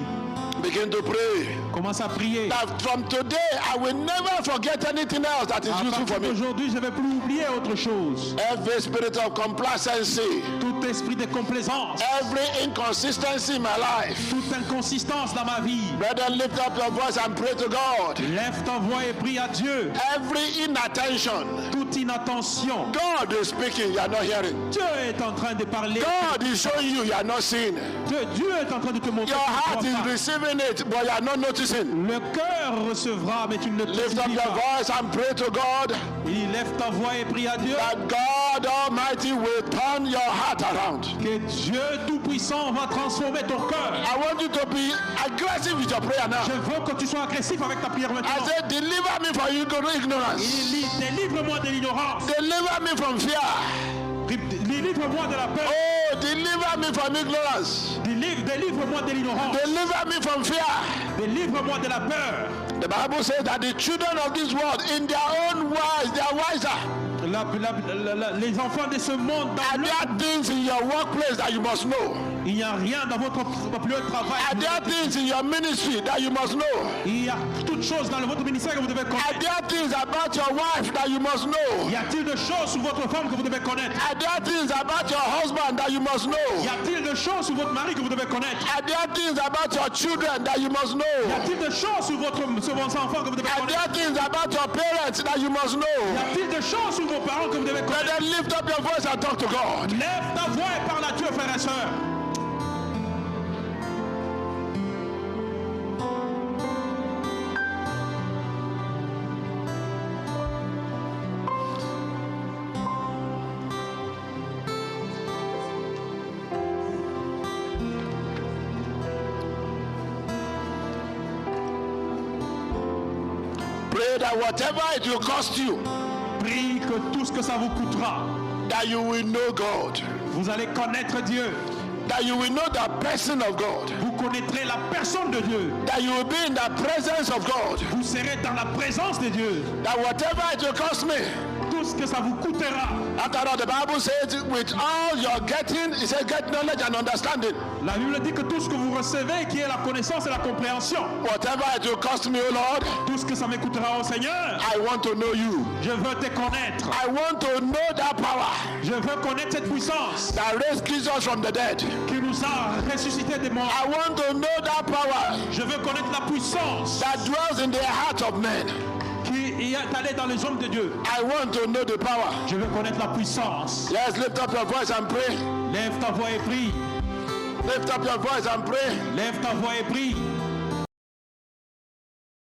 Speaker 1: begin to pray.
Speaker 2: commence à prier.
Speaker 1: That from today, I will never forget anything else that is
Speaker 2: À
Speaker 1: useful
Speaker 2: partir
Speaker 1: for me.
Speaker 2: d'aujourd'hui, je ne vais plus oublier autre chose.
Speaker 1: Every spirit of complacency,
Speaker 2: Tout esprit de complaisance,
Speaker 1: every inconsistency in my life.
Speaker 2: toute inconsistance dans ma vie.
Speaker 1: Brethren, lift up your voice and pray to God.
Speaker 2: Lève ta voix et prie à Dieu.
Speaker 1: Every inattention,
Speaker 2: Toute inattention.
Speaker 1: God is speaking, you are not hearing.
Speaker 2: Dieu est en train de parler.
Speaker 1: God is showing you, you are not seeing.
Speaker 2: Dieu est en train de te montrer.
Speaker 1: Your
Speaker 2: que tu ne
Speaker 1: heart
Speaker 2: vois
Speaker 1: is
Speaker 2: pas.
Speaker 1: receiving it, but you are not noticing.
Speaker 2: Le cœur recevra, mais tu ne
Speaker 1: Lift up
Speaker 2: percevras
Speaker 1: your
Speaker 2: pas.
Speaker 1: voice and pray to God
Speaker 2: Il lève ta voix et prie à Dieu.
Speaker 1: that God Almighty will turn your heart around.
Speaker 2: Que Dieu Tout-Puissant va transformer ton cœur.
Speaker 1: I want you to be aggressive with your prayer now.
Speaker 2: Je veux que tu sois agressif avec ta prière
Speaker 1: I
Speaker 2: maintenant.
Speaker 1: said, deliver me from ignorance.
Speaker 2: Délivre-moi de l'ignorance.
Speaker 1: Deliver me from fear.
Speaker 2: Délivre-moi de la peur.
Speaker 1: Oh, deliver me from ignorance.
Speaker 2: Délivre-moi de l'ignorance.
Speaker 1: Deliver me from fear.
Speaker 2: Délivre-moi de la peur.
Speaker 1: The Bible says that the children of this world, in their own wise, they are wiser.
Speaker 2: Les enfants de ce monde,
Speaker 1: Are there things in your workplace that you must know?
Speaker 2: il n'y a rien dans votre lieu de travail.
Speaker 1: Are there things in your ministry that you must know?
Speaker 2: Il y a toutes choses dans votre ministère que vous devez
Speaker 1: Are
Speaker 2: connaître.
Speaker 1: there things about your wife that you must know?
Speaker 2: Y a-t-il de choses sur votre femme que vous devez connaître?
Speaker 1: Are there things about your husband that you must
Speaker 2: Y
Speaker 1: know?
Speaker 2: a-t-il de choses sur votre mari que vous devez connaître?
Speaker 1: Are there things about your children that you must
Speaker 2: Y
Speaker 1: know?
Speaker 2: a-t-il de choses sur vos enfants que vous devez
Speaker 1: Are
Speaker 2: connaître?
Speaker 1: there things about your parents that you must
Speaker 2: Y
Speaker 1: know?
Speaker 2: a-t-il de choses sur vos parents que vous devez connaître?
Speaker 1: Then lift up your voice and talk to God.
Speaker 2: Lève ta voix et parle à Dieu, frères et sœurs.
Speaker 1: Pray that whatever it will cost you,
Speaker 2: Prie que tout ce que ça vous coûtera,
Speaker 1: that you will know God.
Speaker 2: vous allez connaître Dieu.
Speaker 1: That you will know the person of God.
Speaker 2: Vous connaîtrez la personne de Dieu.
Speaker 1: That you will be in the presence of God.
Speaker 2: Vous serez dans la présence de Dieu.
Speaker 1: That whatever it will cost me,
Speaker 2: Tout ce que ça vous coûtera.
Speaker 1: after all, the Bible says, with all you're getting, it says, get knowledge and understanding.
Speaker 2: La Bible dit que tout ce que vous recevez, qui est la connaissance et la compréhension,
Speaker 1: Whatever it will cost me, O Lord,
Speaker 2: tout ce que ça me coûtera au Seigneur,
Speaker 1: I want to know you.
Speaker 2: je veux te connaître.
Speaker 1: I want to know that power
Speaker 2: Je veux connaître cette puissance
Speaker 1: that raised Jesus from the dead.
Speaker 2: qui nous a ressuscité des morts.
Speaker 1: I want to know that power
Speaker 2: Je veux connaître la puissance
Speaker 1: that dwells in the heart of men.
Speaker 2: qui est allée dans les hommes de Dieu.
Speaker 1: I want to know the power.
Speaker 2: Je veux connaître la puissance.
Speaker 1: Yes, lift up your voice and pray.
Speaker 2: Lève ta voix et prie.
Speaker 1: Lift up your voice and pray.
Speaker 2: Lève ta voix et prie.